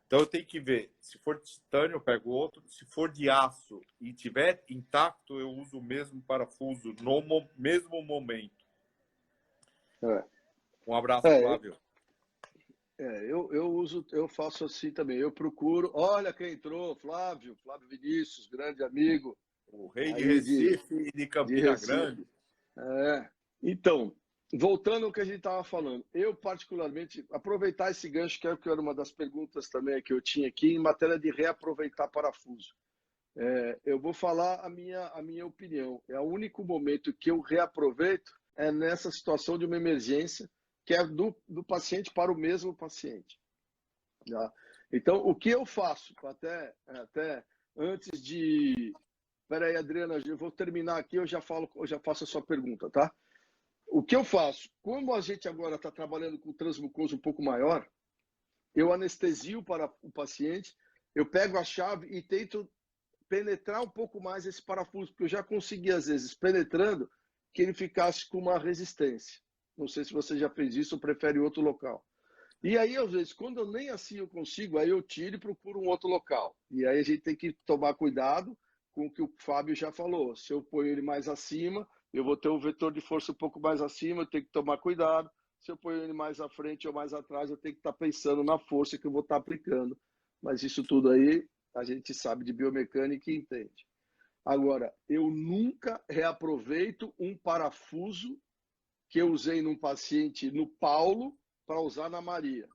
Então eu tenho que ver, se for de titânio, eu pego outro. Se for de aço e tiver intacto, eu uso o mesmo parafuso no mesmo momento. Um abraço, Flávio. Eu faço assim também. Eu procuro. Olha quem entrou, Flávio Vinícius, grande amigo. O rei de Recife e de Campina Grande. Então, voltando ao que a gente estava falando, eu particularmente, aproveitar esse gancho, que era uma das perguntas também que eu tinha aqui, em matéria de reaproveitar parafuso. Eu vou falar a minha opinião. É o único momento que eu reaproveito é nessa situação de uma emergência, que é do paciente para o mesmo paciente. Tá? Então, o que eu faço, até antes de... Espera aí, Adriana, eu vou terminar aqui, eu já faço a sua pergunta, tá? O que eu faço? Como a gente agora está trabalhando com transmucoso um pouco maior, eu anestesio para o paciente, eu pego a chave e tento penetrar um pouco mais esse parafuso, porque eu já consegui, às vezes, penetrando, que ele ficasse com uma resistência. Não sei se você já fez isso ou prefere outro local. E aí, às vezes, quando eu nem assim eu consigo, aí eu tiro e procuro um outro local. E aí a gente tem que tomar cuidado com o que o Fábio já falou. Se eu ponho ele mais acima, eu vou ter um vetor de força um pouco mais acima, eu tenho que tomar cuidado. Se eu ponho ele mais à frente ou mais atrás, eu tenho que estar pensando na força que eu vou estar aplicando. Mas isso tudo aí a gente sabe de biomecânica e entende. Agora, eu nunca reaproveito um parafuso que eu usei num paciente no Paulo para usar na Maria.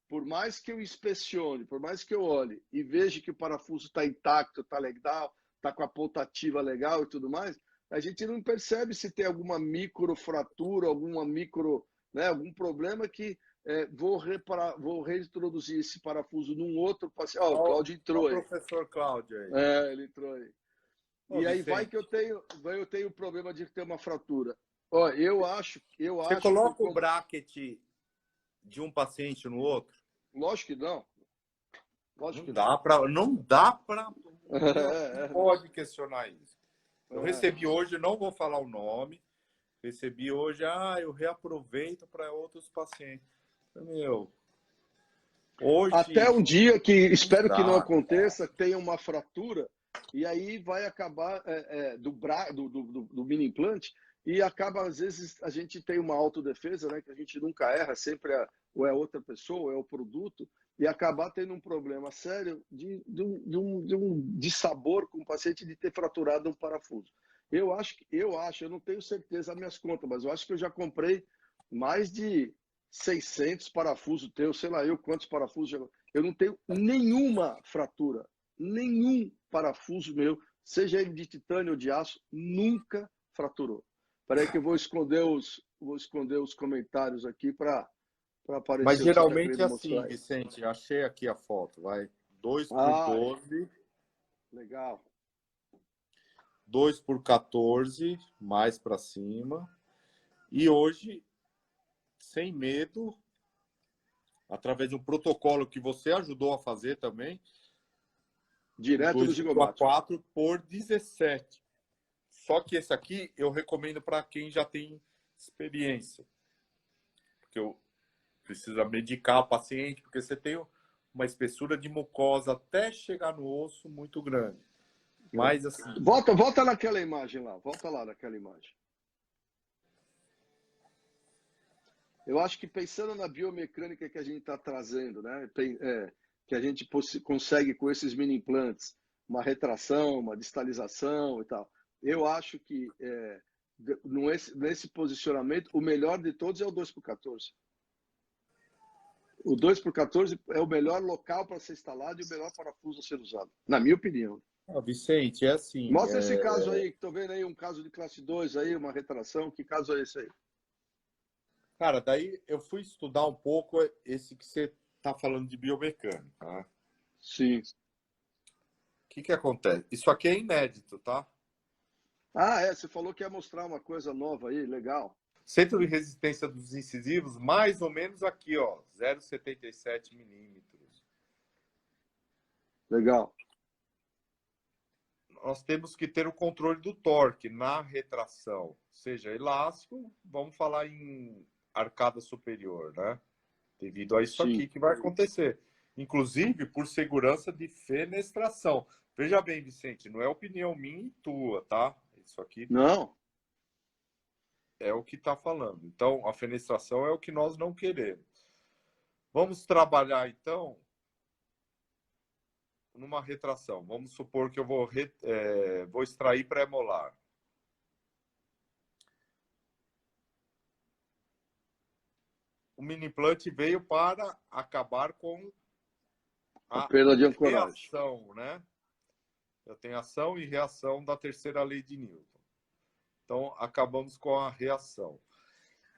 Por mais que eu inspecione, por mais que eu olhe e veja que o parafuso está intacto, está legal, está com a ponta ativa legal e tudo mais, a gente não percebe se tem alguma microfratura, alguma micro, né, algum problema que vou reintroduzir esse parafuso num outro paciente. Ó, o Cláudio entrou o aí. professor Cláudio aí. Ele entrou aí. Ô, E aí Vicente, eu tenho o problema de ter uma fratura. Ó, eu acho você que coloca o bracket de um paciente no outro? lógico que não. Lógico que não. Não dá para. É, Não pode questionar isso. Eu é. recebi hoje, não vou falar o nome, recebi hoje, eu reaproveito para outros pacientes. Meu, Até hoje um dia que espero que não não dá. aconteça, tenha uma fratura e aí vai acabar do mini implante e acaba às vezes a gente tem uma autodefesa, né, que a gente nunca erra, sempre ou é outra pessoa, ou é o produto e acabar tendo um problema sério de sabor com o paciente de ter fraturado um parafuso. Eu não tenho certeza das minhas contas, mas eu acho que eu já comprei mais de 600 parafusos teus, sei lá eu quantos parafusos. Eu não tenho nenhuma fratura, nenhum parafuso meu, seja ele de titânio ou de aço, nunca fraturou. Espera aí que eu vou esconder os comentários aqui para Mas aparecer o que você está geralmente é querendo assim, mostrar aí. Vicente, achei aqui a foto, vai. 2 por Ah, 12, legal. 2 por 14, mais para cima. E hoje, sem medo, através de um protocolo que você ajudou a fazer também, Direto do zigomático. 2,4 por 17. Só que esse aqui eu recomendo para quem já tem experiência. Porque eu precisa medicar o paciente, porque você tem uma espessura de mucosa até chegar no osso muito grande. Mas assim, Volta naquela imagem lá, volta lá naquela imagem. Eu acho que pensando na biomecânica que a gente está trazendo, né? Que a gente consegue com esses mini implantes, uma retração, uma distalização e tal. Eu acho que nesse posicionamento, o melhor de todos é o 2x14. O 2x14 é o melhor local para ser instalado e o melhor parafuso a ser usado, na minha opinião. Vicente, é assim. Mostra esse caso aí, que estou vendo aí um caso de classe 2 aí, uma retração. Que caso é esse aí? Cara, daí eu fui estudar um pouco esse que você está falando de biomecânica. Tá? Sim. O que acontece? Isso aqui é inédito, tá? Você falou que ia mostrar uma coisa nova aí, legal. Centro de resistência dos incisivos, mais ou menos aqui, ó, 0,77 milímetros. Legal. Nós temos que ter o controle do torque na retração, seja elástico, vamos falar em arcada superior, né? Devido a isso aqui que vai acontecer. Inclusive por segurança de fenestração. Veja bem, Vicente, não é opinião minha e tua, tá? Isso aqui não é o que está falando. Então, a fenestração é o que nós não queremos. Vamos trabalhar, então, numa retração. Vamos supor que eu vou extrair pré-molar. O mini implante veio para acabar com a perda de ancoragem. Reação, né? Eu tenho ação e reação da terceira lei de Newton. Então, acabamos com a reação.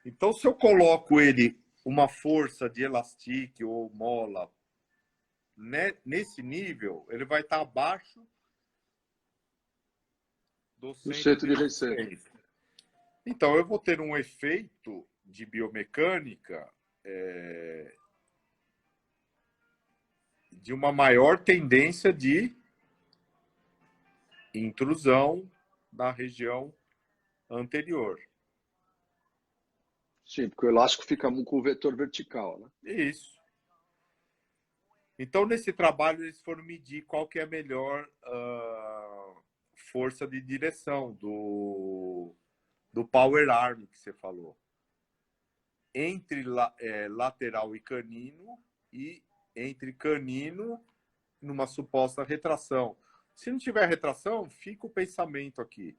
Então, se eu coloco ele uma força de elastique ou mola nesse nível, ele vai estar abaixo do centro de resistência. Então, eu vou ter um efeito de biomecânica de uma maior tendência de intrusão na região anterior. Sim, porque o elástico fica com o vetor vertical, né? Isso. Então, nesse trabalho, eles foram medir qual que é a melhor força de direção do Power Arm que você falou. Entre lateral e canino e entre canino numa suposta retração. Se não tiver retração, fica o pensamento aqui,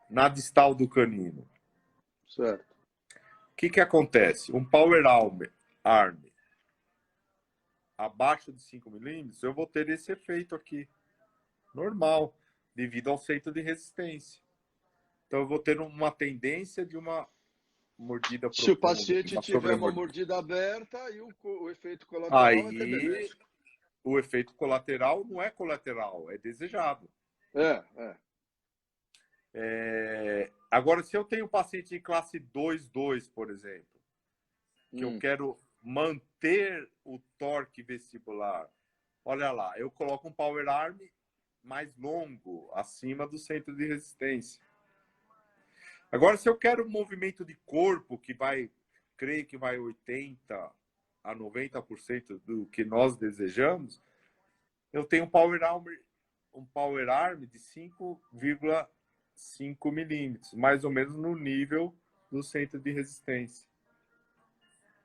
na distal do canino. Certo. O que acontece? Um Power Arm abaixo de 5 milímetros, eu vou ter esse efeito aqui, normal, devido ao centro de resistência. Então, eu vou ter uma tendência de uma mordida profunda. Se o paciente tiver uma mordida aberta, aí o efeito colateral vai ter benéfico. O efeito colateral não é colateral, é desejado. Agora, se eu tenho um paciente de classe 2, por exemplo, que eu quero manter o torque vestibular, olha lá, eu coloco um Power Arm mais longo, acima do centro de resistência. Agora, se eu quero um movimento de corpo que creio que vai 80% a 90% do que nós desejamos, eu tenho um Power Arm de 5,5 milímetros, mais ou menos no nível do centro de resistência.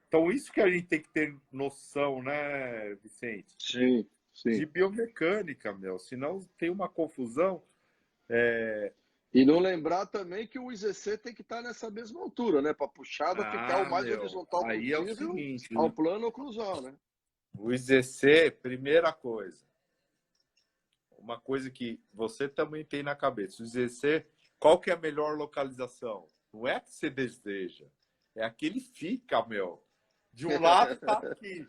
Então, isso que a gente tem que ter noção, né, Vicente? Sim, sim. De biomecânica, meu. Senão tem uma confusão. E não lembrar também que o IZC tem que estar nessa mesma altura, né? Para a puxada ficar o mais horizontal aí possível é o seguinte, ao plano oclusal, né? O IZC, primeira coisa. Uma coisa que você também tem na cabeça. O IZC, qual que é a melhor localização? Não é a que você deseja. É a que ele fica, meu. De um lado tá aqui.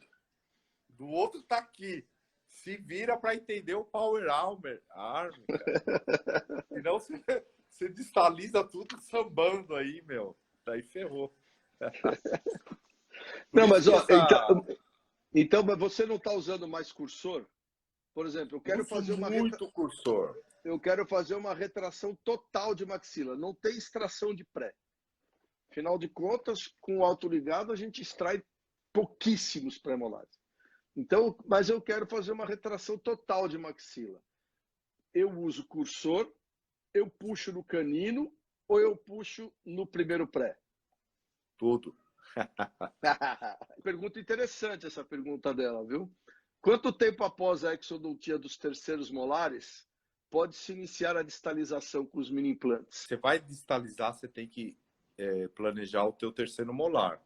Do outro tá aqui. Se vira para entender o Power Arm, cara. Senão você destaliza tudo sambando aí, meu. Daí ferrou. Não, mas ó, então você não está usando mais cursor? Por exemplo, eu quero fazer cursor. Eu quero fazer uma retração total de maxila. Não tem extração de pré. Afinal de contas, com o autoligado, a gente extrai pouquíssimos pré-molares. Então, mas eu quero fazer uma retração total de maxila. Eu uso cursor, eu puxo no canino ou eu puxo no primeiro pré? Tudo. Pergunta interessante essa pergunta dela, viu? Quanto tempo após a exodontia dos terceiros molares pode-se iniciar a distalização com os mini implantes? Você vai distalizar, você tem que planejar o teu terceiro molar.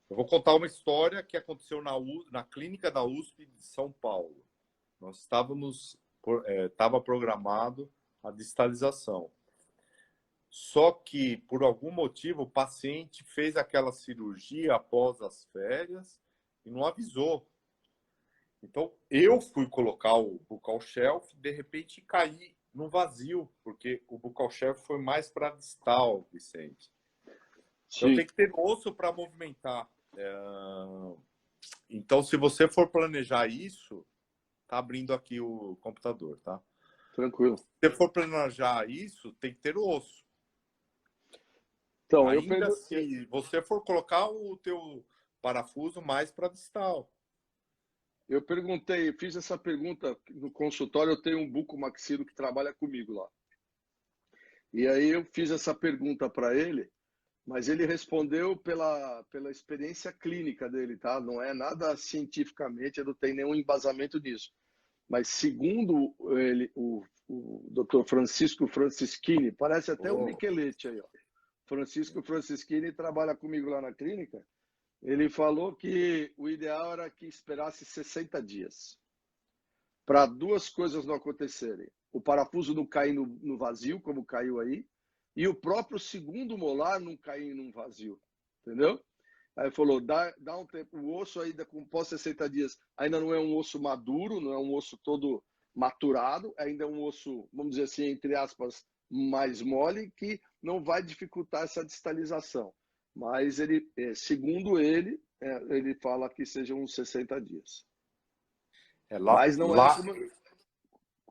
Eu vou contar uma história que aconteceu na clínica da USP de São Paulo. Nós estava programado a distalização. Só que, por algum motivo, o paciente fez aquela cirurgia após as férias e não avisou. Então, eu fui colocar o buccal shelf, de repente caí no vazio, porque o buccal shelf foi mais para distal, Vicente. Então, tem que ter osso para movimentar. Então, se você for planejar isso, tá abrindo aqui o computador, tá? Tranquilo. Se você for planejar isso, tem que ter osso. Então, ainda se você for colocar o teu parafuso mais para distal. Eu perguntei, fiz essa pergunta no consultório, eu tenho um bucomaxilo que trabalha comigo lá. E aí eu fiz essa pergunta para ele, mas ele respondeu pela experiência clínica dele, tá? Não é nada cientificamente, eu não tenho nenhum embasamento nisso. Mas segundo ele, o Dr. Francisco Francischini, parece até um Micheletti aí, ó. Francisco Francischini trabalha comigo lá na clínica. Ele falou que o ideal era que esperasse 60 dias para duas coisas não acontecerem. O parafuso não cair no vazio, como caiu aí, e o próprio segundo molar não cair num vazio. Entendeu? Aí falou, dá um tempo. O osso ainda, com pós 60 dias, ainda não é um osso maduro, não é um osso todo maturado, ainda é um osso, vamos dizer assim, entre aspas, mais mole, que não vai dificultar essa distalização. Mas ele, segundo ele, ele fala que sejam uns 60 dias. Mas não é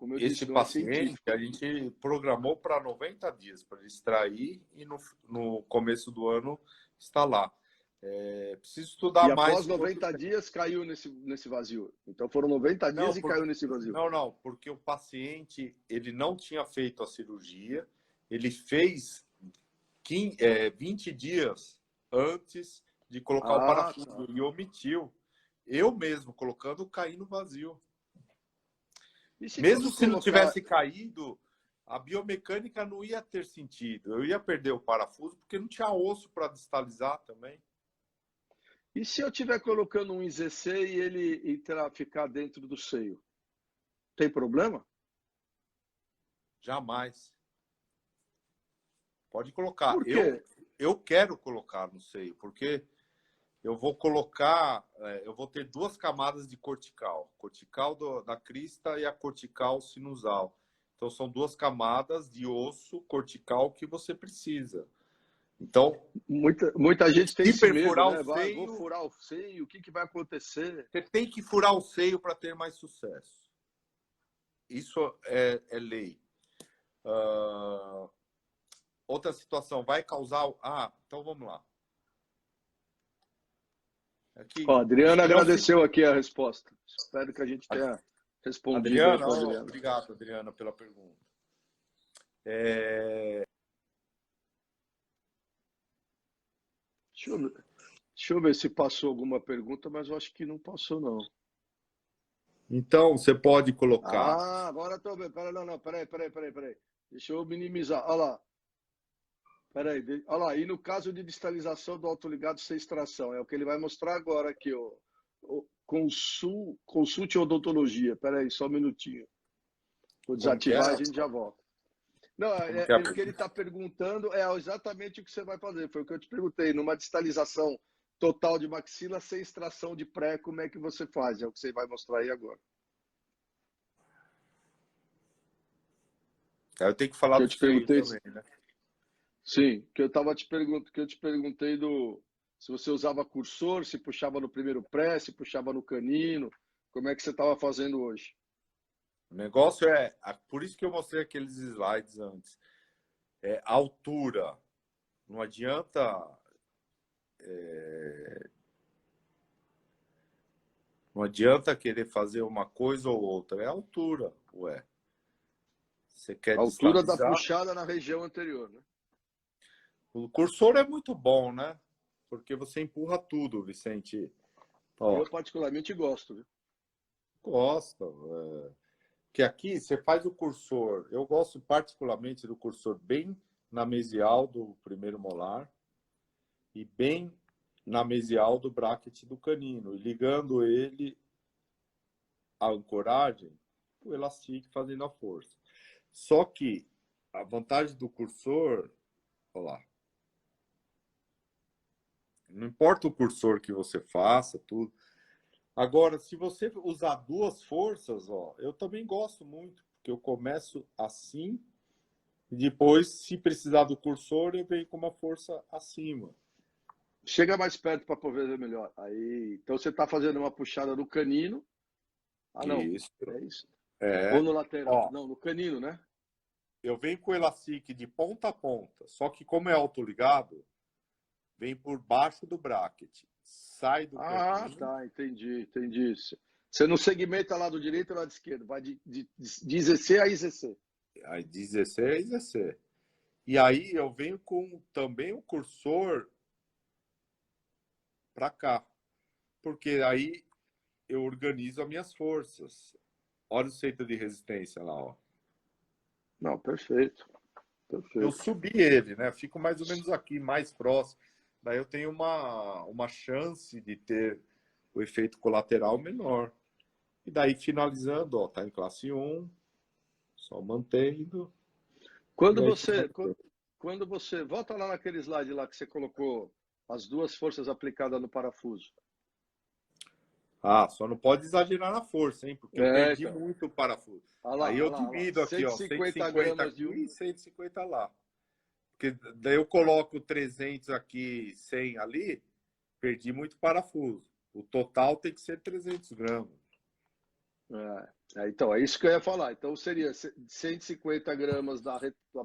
como eu esse disse, não é paciente científico. a gente programou para 90 dias para ele extrair e no começo do ano está lá. Preciso estudar E mais após quanto 90 tempo. dias caiu nesse vazio. Então foram 90 Não, dias e caiu nesse vazio. não, porque o paciente ele não tinha feito a cirurgia, ele fez 20 dias antes de colocar o Ah, parafuso tá. e omitiu. Eu mesmo colocando, caí no vazio. E se Mesmo quando se não colocar... tivesse caído, a biomecânica não ia ter sentido. Eu ia perder o parafuso porque não tinha osso para distalizar também. E se eu estiver colocando um IZC e ele ficar dentro do seio? Tem problema? Jamais. Pode colocar. Por quê? Eu quero colocar no seio, porque eu vou colocar, eu vou ter duas camadas de cortical. Cortical da crista e a cortical sinusal. Então, são duas camadas de osso cortical que você precisa. Então, Muita gente tem se esse medo, perfurar o né? Vou seio, furar o seio, o que vai acontecer? você tem que furar o seio para ter mais sucesso. Isso é lei. Outra situação, vai causar... então vamos lá. Aqui, Ó, a Adriana que não se... agradeceu aqui a resposta. Espero que a gente tenha respondido aí Adriana, para a Adriana. obrigado, Adriana, pela pergunta. Deixa eu ver se passou alguma pergunta, mas eu acho que não passou, não. Então, você pode colocar... Ah, agora estou vendo. Peraí. Deixa eu minimizar. Olha lá. Peraí, olha lá. E no caso de distalização do autoligado sem extração, é o que ele vai mostrar agora aqui, ó. Consulte odontologia. Peraí, só um minutinho. Vou Como que é? desativar e a gente já volta. Não, Como que é a o que ele está perguntando é exatamente o que você vai fazer. Foi o que eu te perguntei. Numa distalização total de maxila sem extração de pré, como é que você faz? É o que você vai mostrar aí agora. Eu tenho que falar Que eu do te seio perguntei. também, né? Sim, que eu te perguntei se você usava cursor, se puxava no primeiro pré, se puxava no canino, como é que você estava fazendo hoje? O negócio por isso que eu mostrei aqueles slides antes. A altura. Não adianta... Não adianta querer fazer uma coisa ou outra. É a altura, ué. Você quer A altura da distalizar? puxada na região anterior, né? O cursor é muito bom, né? Porque você empurra tudo, Vicente. Ó, Eu particularmente gosto, viu? gosta. Que aqui você faz o cursor. Eu gosto particularmente do cursor bem na mesial do primeiro molar e bem na mesial do bracket do canino, e ligando ele à ancoragem, o elastique fazendo a força. Só que a vantagem do cursor, olha lá, não importa o cursor que você faça, tudo. Agora, se você usar duas forças, ó, eu também gosto muito, porque eu começo assim e depois, se precisar do cursor, eu venho com uma força acima. Chega mais perto para poder ver melhor. Aí, então você está fazendo uma puxada no canino. Ah, não. Isso. É isso. Ou É. no lateral. Ó, Não, no canino, né? eu venho com o elastique de ponta a ponta, só que como é autoligado, vem por baixo do bracket, sai do Ah, canino. tá. Entendi. Você não segmenta lá do direito ou lá do esquerdo. Vai de IZC a IZC. Aí 16 é C. E aí eu venho com também o cursor para cá, porque aí eu organizo as minhas forças. Olha o centro de resistência lá, ó. Não, perfeito. Eu Perfeito. subi ele, né? Fico mais ou menos aqui, mais próximo. Daí eu tenho uma chance de ter o efeito colateral menor. E daí finalizando, ó, tá em classe 1, só mantendo. E Quando aí você, finalizando. quando você volta lá naquele slide lá que você colocou as duas forças aplicadas no parafuso. Ah, só não pode exagerar na força, hein? Porque eu perdi Então. muito o parafuso. Olha lá, Aí olha eu lá, olha lá. divido aqui, ó, 150 150 gramas de aqui e uma. 150 lá. Porque daí eu coloco 300 aqui, 100 ali, perdi muito parafuso. O total tem que ser 300 gramas. Então, é isso que eu ia falar. Então, seria 150 gramas da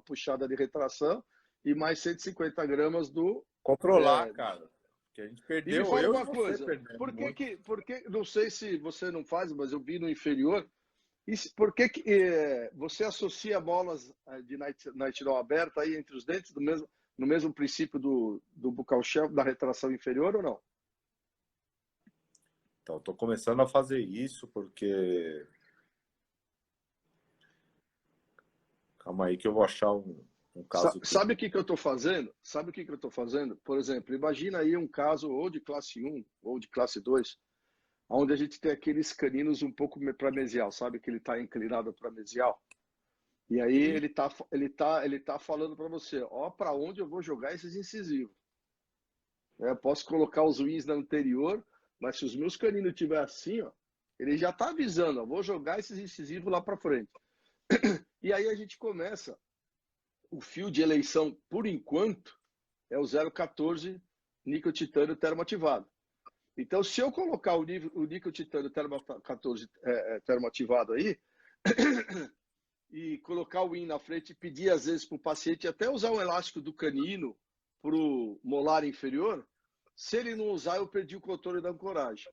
puxada de retração e mais 150 gramas do... Controlar, cara. Que a gente E me perdeu, fala eu e uma você coisa, perdemos muito. não sei se você não faz, mas eu vi no inferior, por que você associa molas de nitidol aberta aí entre os dentes no mesmo princípio do buccal shelf, da retração inferior ou não? Então, estou começando a fazer isso porque... Calma aí que eu vou achar um caso Sabe o clínico. que eu estou fazendo? Sabe o que eu estou fazendo? Por exemplo, imagina aí um caso ou de classe 1 ou de classe 2, onde a gente tem aqueles caninos um pouco para mesial, sabe? Que ele está inclinado para mesial. E aí Sim. ele tá falando para você, ó, para onde eu vou jogar esses incisivos. Eu posso colocar os wins na anterior, mas se os meus caninos estiver assim, ó, ele já está avisando, ó, vou jogar esses incisivos lá para frente. E aí a gente começa. O fio de eleição, por enquanto, é o 014 níquel titânio termoativado. Então, se eu colocar o níquel titânio 14 termoativado aí, e colocar o IN na frente e pedir, às vezes, para o paciente até usar um elástico do canino para o molar inferior, se ele não usar, eu perdi o controle da ancoragem.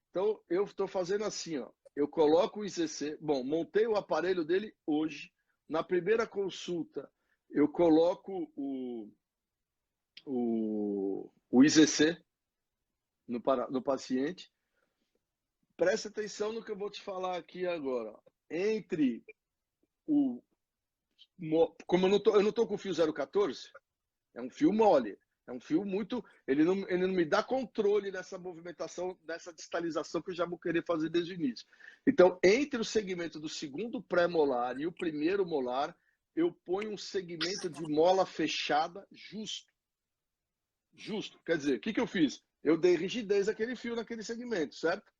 Então, eu estou fazendo assim, ó. Eu coloco o ICC. Bom, montei o aparelho dele hoje. Na primeira consulta, eu coloco o ICC no paciente. Presta atenção no que eu vou te falar aqui agora. Entre o... Como eu não tô com o fio 014, é um fio mole. É um fio muito... Ele não me dá controle dessa movimentação, dessa distalização que eu já vou querer fazer desde o início. Então, entre o segmento do segundo pré-molar e o primeiro molar, eu ponho um segmento de mola fechada justo. Justo. Quer dizer, o que eu fiz? Eu dei rigidez àquele fio naquele segmento, certo?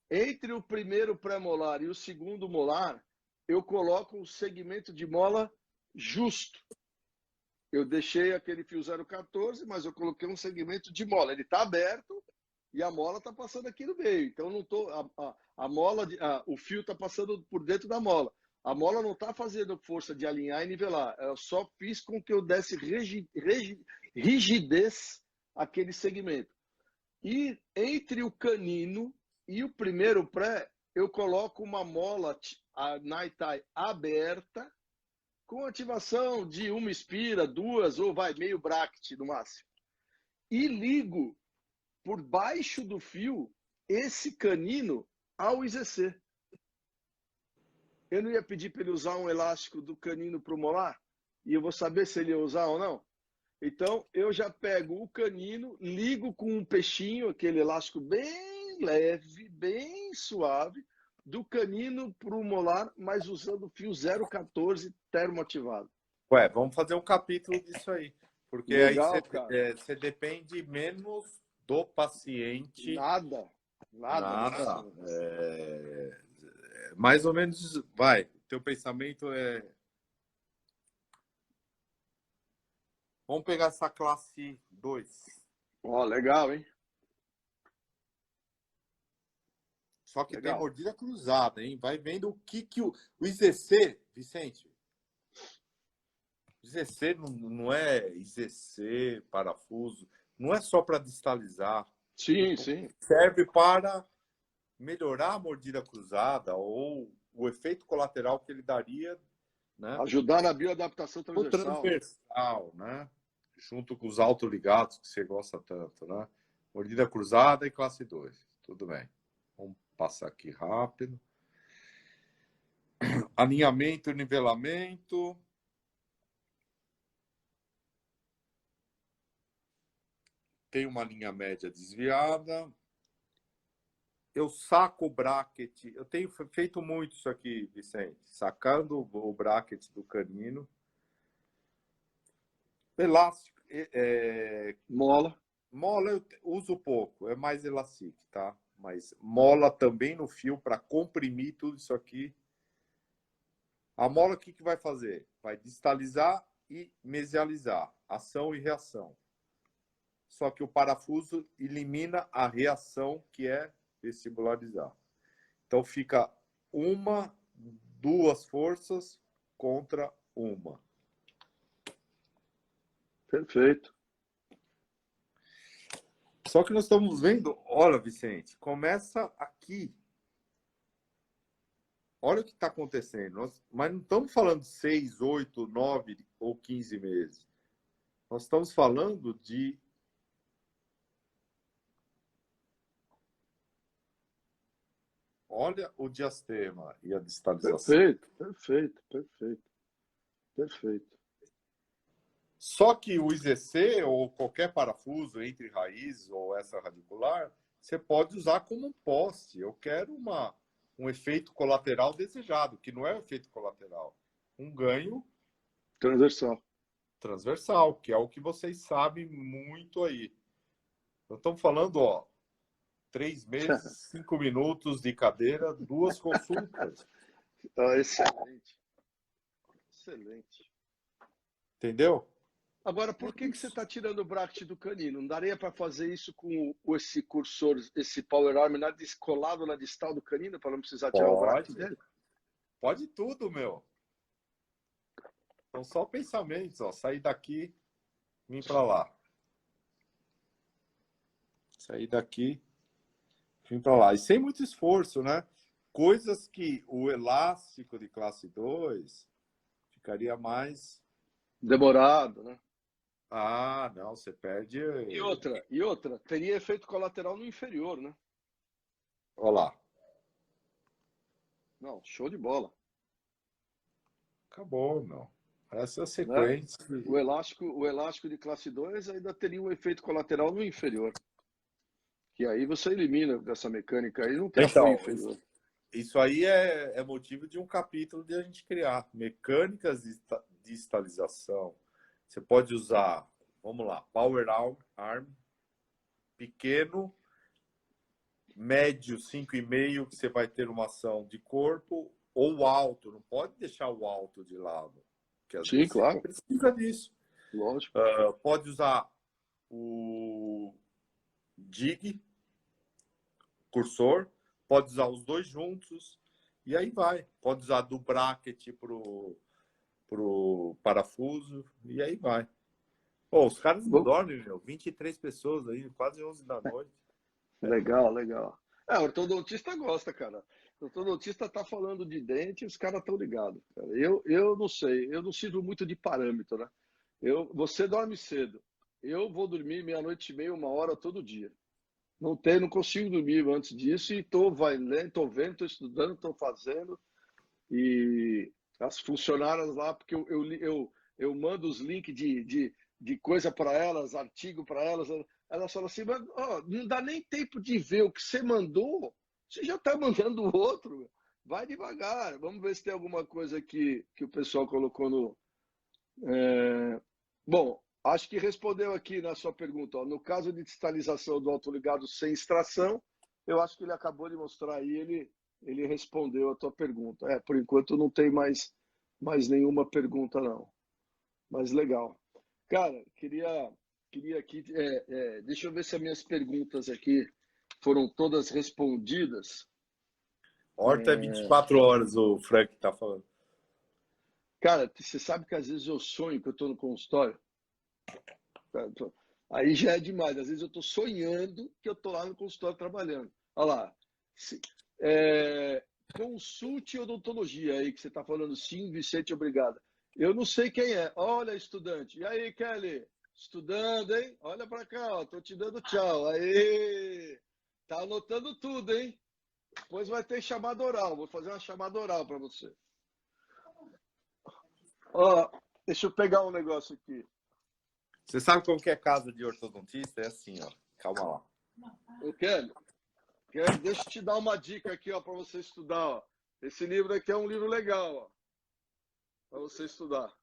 Entre o primeiro pré-molar e o segundo molar, eu coloco um segmento de mola justo. Eu deixei aquele fio 014, mas eu coloquei um segmento de mola. Ele está aberto e a mola está passando aqui no meio. Então, não tô, a mola, o fio está passando por dentro da mola. A mola não está fazendo força de alinhar e nivelar. Eu só fiz com que eu desse rigidez àquele segmento. E entre o canino e o primeiro pré, eu coloco uma mola, a Naitai aberta, com ativação de uma espira, duas, ou vai meio bracket no máximo. E ligo por baixo do fio esse canino ao IZC. Eu não ia pedir para ele usar um elástico do canino para o molar? E eu vou saber se ele ia usar ou não? Então, eu já pego o canino, ligo com um peixinho, aquele elástico bem leve, bem suave, do canino para o molar, mas usando o fio 014 termoativado. Ué, vamos fazer um capítulo disso aí. Porque aí Legal, cara. você depende menos do paciente. Nada. Nada. Mais ou menos, vai. Teu pensamento é... Vamos pegar essa classe 2. Ó, legal, hein? Só que tem Legal. mordida cruzada, hein? Vai vendo o que o IZC, Vicente. IZC não é IZC, parafuso. Não é só para distalizar. Sim, sim. Serve para melhorar a mordida cruzada ou o efeito colateral que ele daria, né? Ajudar na bioadaptação O transversal. transversal, né? Junto com os autoligados que você gosta tanto, né? Mordida cruzada e classe 2. Tudo bem. Vamos passar aqui rápido. Alinhamento e nivelamento. Tem uma linha média desviada. Eu saco o bracket. Eu tenho feito muito isso aqui, Vicente. Sacando o bracket do canino. Elástico. Mola. Mola eu uso pouco. É mais elástico, tá? Mas mola também no fio para comprimir tudo isso aqui. A mola o que vai fazer? Vai distalizar e mesializar. Ação e reação. Só que o parafuso elimina a reação, que é vestibularizar. Então fica duas forças contra uma. Perfeito. Só que nós estamos vendo, olha, Vicente, começa aqui. Olha o que está acontecendo. Mas não estamos falando de 6, 8, 9 ou 15 meses. Nós estamos falando de olha o diastema e a distalização. Perfeito, perfeito, perfeito, perfeito. Só que o IZC ou qualquer parafuso entre raízes ou essa radicular, você pode usar como um poste. Eu quero um efeito colateral desejado, que não é um efeito colateral. Um ganho transversal, que é o que vocês sabem muito aí. Nós estamos falando, 3 meses, 5 minutos de cadeira, 2 consultas. Excelente. Excelente. Entendeu? Agora, por que você está tirando o bracket do canino? Não daria para fazer isso com esse cursor, esse power arm colado na distal do canino, para não precisar tirar o bracket dele? Pode tudo, meu. São só pensamentos, sair daqui, vir para lá. Sair daqui, vir para lá. E sem muito esforço, né? Coisas que o elástico de classe 2 ficaria mais... demorado, né? Ah, não, você perde... E outra, teria efeito colateral no inferior, né? Olha lá. Não, show de bola. Acabou, não. Essa é a sequência. Né? O elástico de classe 2 ainda teria um efeito colateral no inferior. Que aí você elimina dessa mecânica aí, não tem apoio inferior. Isso aí é motivo de um capítulo de a gente criar mecânicas de estalização. Você pode usar, vamos lá, power arm, pequeno, médio 5,5, que você vai ter uma ação de corpo, ou alto. Não pode deixar o alto de lado. Porque às vezes claro. Você precisa disso. Lógico. Pode usar o jig, cursor, pode usar os dois juntos, e aí vai. Pode usar do bracket pro parafuso, e aí vai. Pô, os caras não dormem, meu. 23 pessoas aí, quase 11 da noite. Legal, legal. O ortodontista gosta, cara. O ortodontista tá falando de dente e os caras estão ligados. Eu não sei, eu não sirvo muito de parâmetro, né? Você dorme cedo. Eu vou dormir meia-noite e meia, 1 hora todo dia. Não consigo dormir antes disso e tô vendo, tô estudando, tô fazendo. E as funcionárias lá, porque eu mando os links de coisa para elas, artigo para elas. Elas falam assim, mas, não dá nem tempo de ver o que você mandou, você já está mandando o outro. Vai devagar, vamos ver se tem alguma coisa que o pessoal colocou no... Bom, acho que respondeu aqui na sua pergunta. No caso de distalização do autoligado sem extração, eu acho que ele acabou de mostrar aí, ele respondeu a tua pergunta. Por enquanto não tem mais nenhuma pergunta, não. Mas legal. Cara, queria aqui... deixa eu ver se as minhas perguntas aqui foram todas respondidas. Horta é 24 horas, o Frank tá falando. Cara, você sabe que às vezes eu sonho que eu estou no consultório? Aí já é demais. Às vezes eu estou sonhando que eu estou lá no consultório trabalhando. Olha lá. Consulte odontologia aí que você está falando. Sim, Vicente, obrigado. Eu não sei quem é. Olha, estudante. E aí, Kelly? Estudando, hein? Olha para cá, estou te dando tchau. Aí, tá anotando tudo, hein? Depois vai ter chamada oral. Vou fazer uma chamada oral para você. Deixa eu pegar um negócio aqui. Você sabe como que é casa de ortodontista? É assim, calma lá. Ô, Kelly, deixa eu te dar uma dica aqui, para você estudar. Esse livro aqui é um livro legal, para você estudar.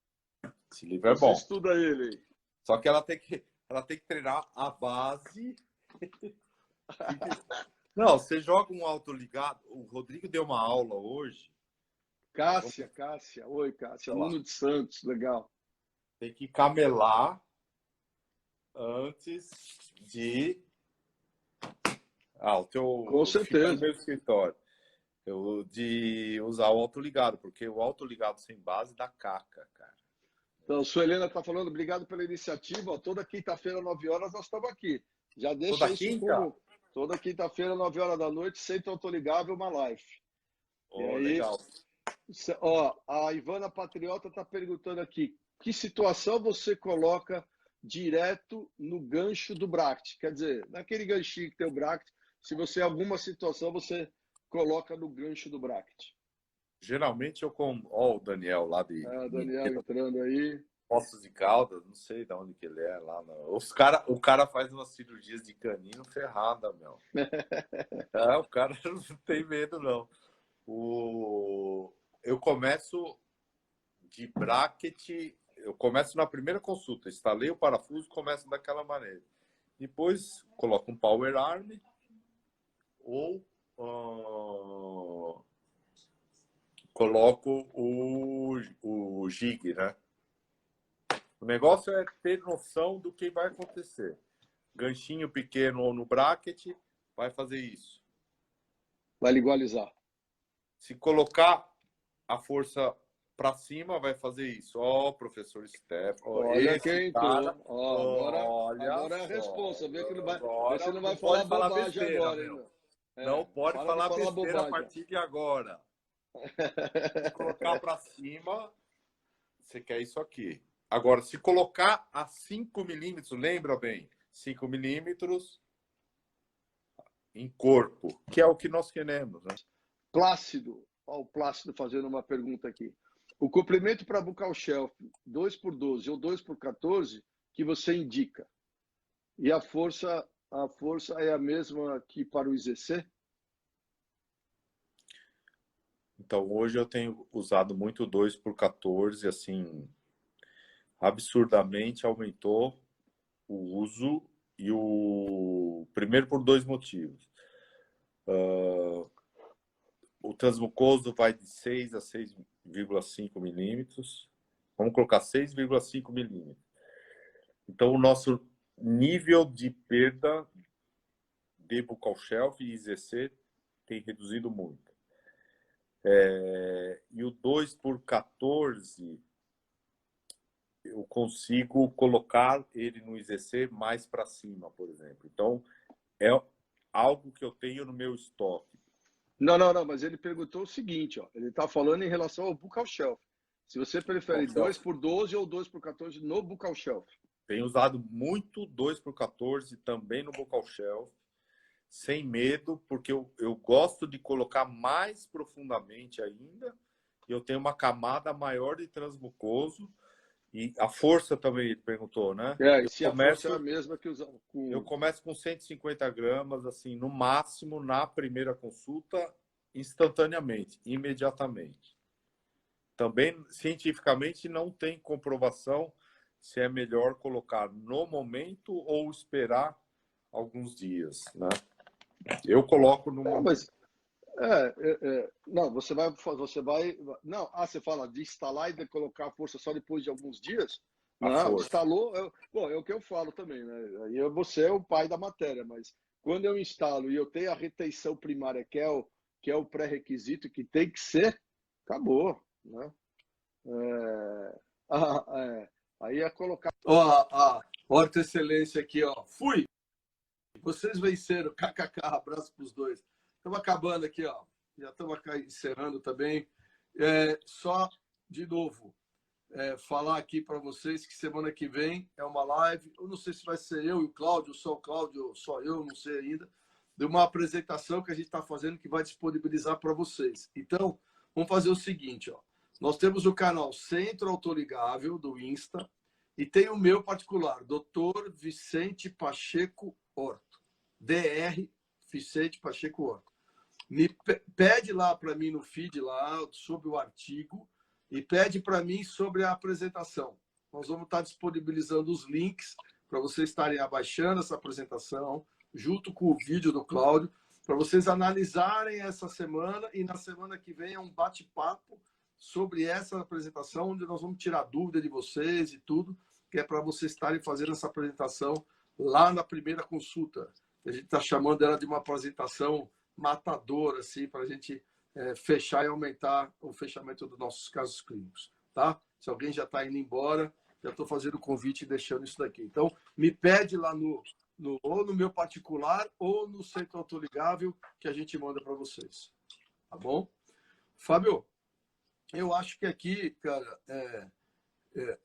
Esse livro é bom. Você estuda ele aí. Só que ela tem que treinar a base. Não, você joga um autoligado. O Rodrigo deu uma aula hoje. Cássia. Oi, Cássia. Aluno de Santos, legal. Tem que camelar antes de... o teu... Com certeza. No meu escritório. de usar o autoligado, porque o autoligado sem base dá caca, cara. Então, Suelena está falando, obrigado pela iniciativa. Ó, toda quinta-feira, 9 horas, nós estamos aqui. Já deixa Toda isso quinta? como toda quinta-feira, 9 horas da noite, Centro Autoligável, uma live. E Oh, aí, legal. ó, a Ivana Patriota está perguntando aqui, que situação você coloca direto no gancho do bracket? Quer dizer, naquele ganchinho que tem o bracket, se você alguma situação, você coloca no gancho do bracket. Geralmente eu como. Ó, o Daniel lá de Daniel entrando aí. Poços de Caldas, não sei de onde que ele é lá. Não. O cara faz umas cirurgias de canino ferrada, meu. O cara não tem medo, não. Eu começo de bracket, eu começo na primeira consulta, instalei o parafuso, começo daquela maneira. Depois coloco um power arm ou coloco o jig, né? O negócio é ter noção do que vai acontecer. Ganchinho pequeno ou no bracket, vai fazer isso. Vai igualizar. Se colocar a força para cima, vai fazer isso. Ó, professor Steph. Olha quem entrou. Cara, Agora é a resposta. Vê se ele não vai pode falar falar bobagem besteira, agora, meu. hein? Não pode para falar de falar besteira a bobagem. partir de agora. Se colocar para cima, você quer isso aqui. Agora, se colocar a 5 milímetros, lembra bem, 5 milímetros em corpo, que é o que nós queremos, né? Plácido. Ó, o Plácido fazendo uma pergunta aqui. O comprimento para bucal shelf 2x12 ou 2x14 que você indica. E a força é a mesma que para o IZC? Então, hoje eu tenho usado muito 2x14, assim, absurdamente aumentou o uso e primeiro por dois motivos. O transmucoso vai de 6 a 6,5 milímetros. Vamos colocar 6,5 milímetros. Então, o nosso nível de perda de buccal shelf e IZC tem reduzido muito. E o 2x14, eu consigo colocar ele no IZC mais para cima, por exemplo. Então, é algo que eu tenho no meu estoque. Não, mas ele perguntou o seguinte, ó, ele está falando em relação ao buccal shelf. Se você prefere 2x12 ou 2x14 no buccal shelf. Tenho usado muito 2x14 também no buccal shelf, sem medo, porque eu gosto de colocar mais profundamente ainda. Eu tenho uma camada maior de transmucoso. E a força também, ele perguntou, né? E se a força é a mesma que usar com... Eu começo com 150 gramas, assim, no máximo, na primeira consulta, instantaneamente, imediatamente. Também, cientificamente, não tem comprovação se é melhor colocar no momento ou esperar alguns dias, né? Eu coloco no momento. Não, você vai... Não, você fala de instalar e de colocar a força só depois de alguns dias? Não, instalou... Bom, é o que eu falo também, né? Aí você é o pai da matéria, mas quando eu instalo e eu tenho a retenção primária, que é o pré-requisito, que tem que ser, acabou, né? Aí é colocar... Ó, Horta Excelência aqui, ó. Fui! Vocês venceram, kkk, abraço para os dois. Estamos acabando aqui, ó. Já estamos encerrando também. Só, de novo, falar aqui para vocês que semana que vem é uma live. Eu não sei se vai ser eu e o Cláudio, só o Cláudio, só eu, não sei ainda. De uma apresentação que a gente está fazendo que vai disponibilizar para vocês. Então, vamos fazer o seguinte, ó. Nós temos o canal Centro Autoligável do Insta e tem o meu particular, Dr. Vicente Pacheco Horto. DR Vicente Pacheco Horto. Me pede lá para mim no feed lá sobre o artigo e pede para mim sobre a apresentação. Nós vamos estar disponibilizando os links para vocês estarem abaixando essa apresentação junto com o vídeo do Cláudio, para vocês analisarem essa semana e na semana que vem é um bate-papo sobre essa apresentação, onde nós vamos tirar dúvida de vocês e tudo, que é para vocês estarem fazendo essa apresentação lá na primeira consulta. A gente está chamando ela de uma apresentação matadora, assim, para a gente fechar e aumentar o fechamento dos nossos casos clínicos, tá? Se alguém já está indo embora, já estou fazendo o convite e deixando isso daqui. Então, me pede lá ou no meu particular ou no Centro Autoligável que a gente manda para vocês, tá bom? Fábio, eu acho que aqui, cara,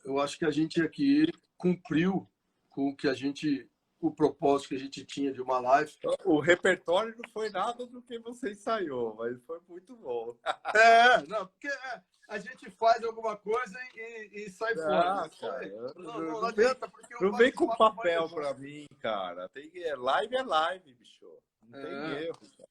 eu acho que a gente aqui cumpriu com o propósito que a gente tinha de uma live. O repertório não foi nada do que você ensaiou, mas foi muito bom. Não, porque a gente faz alguma coisa e sai fora. Cara, não adianta, porque não vem com papel para mim, cara. Live é live, bicho. Não tem erro, cara.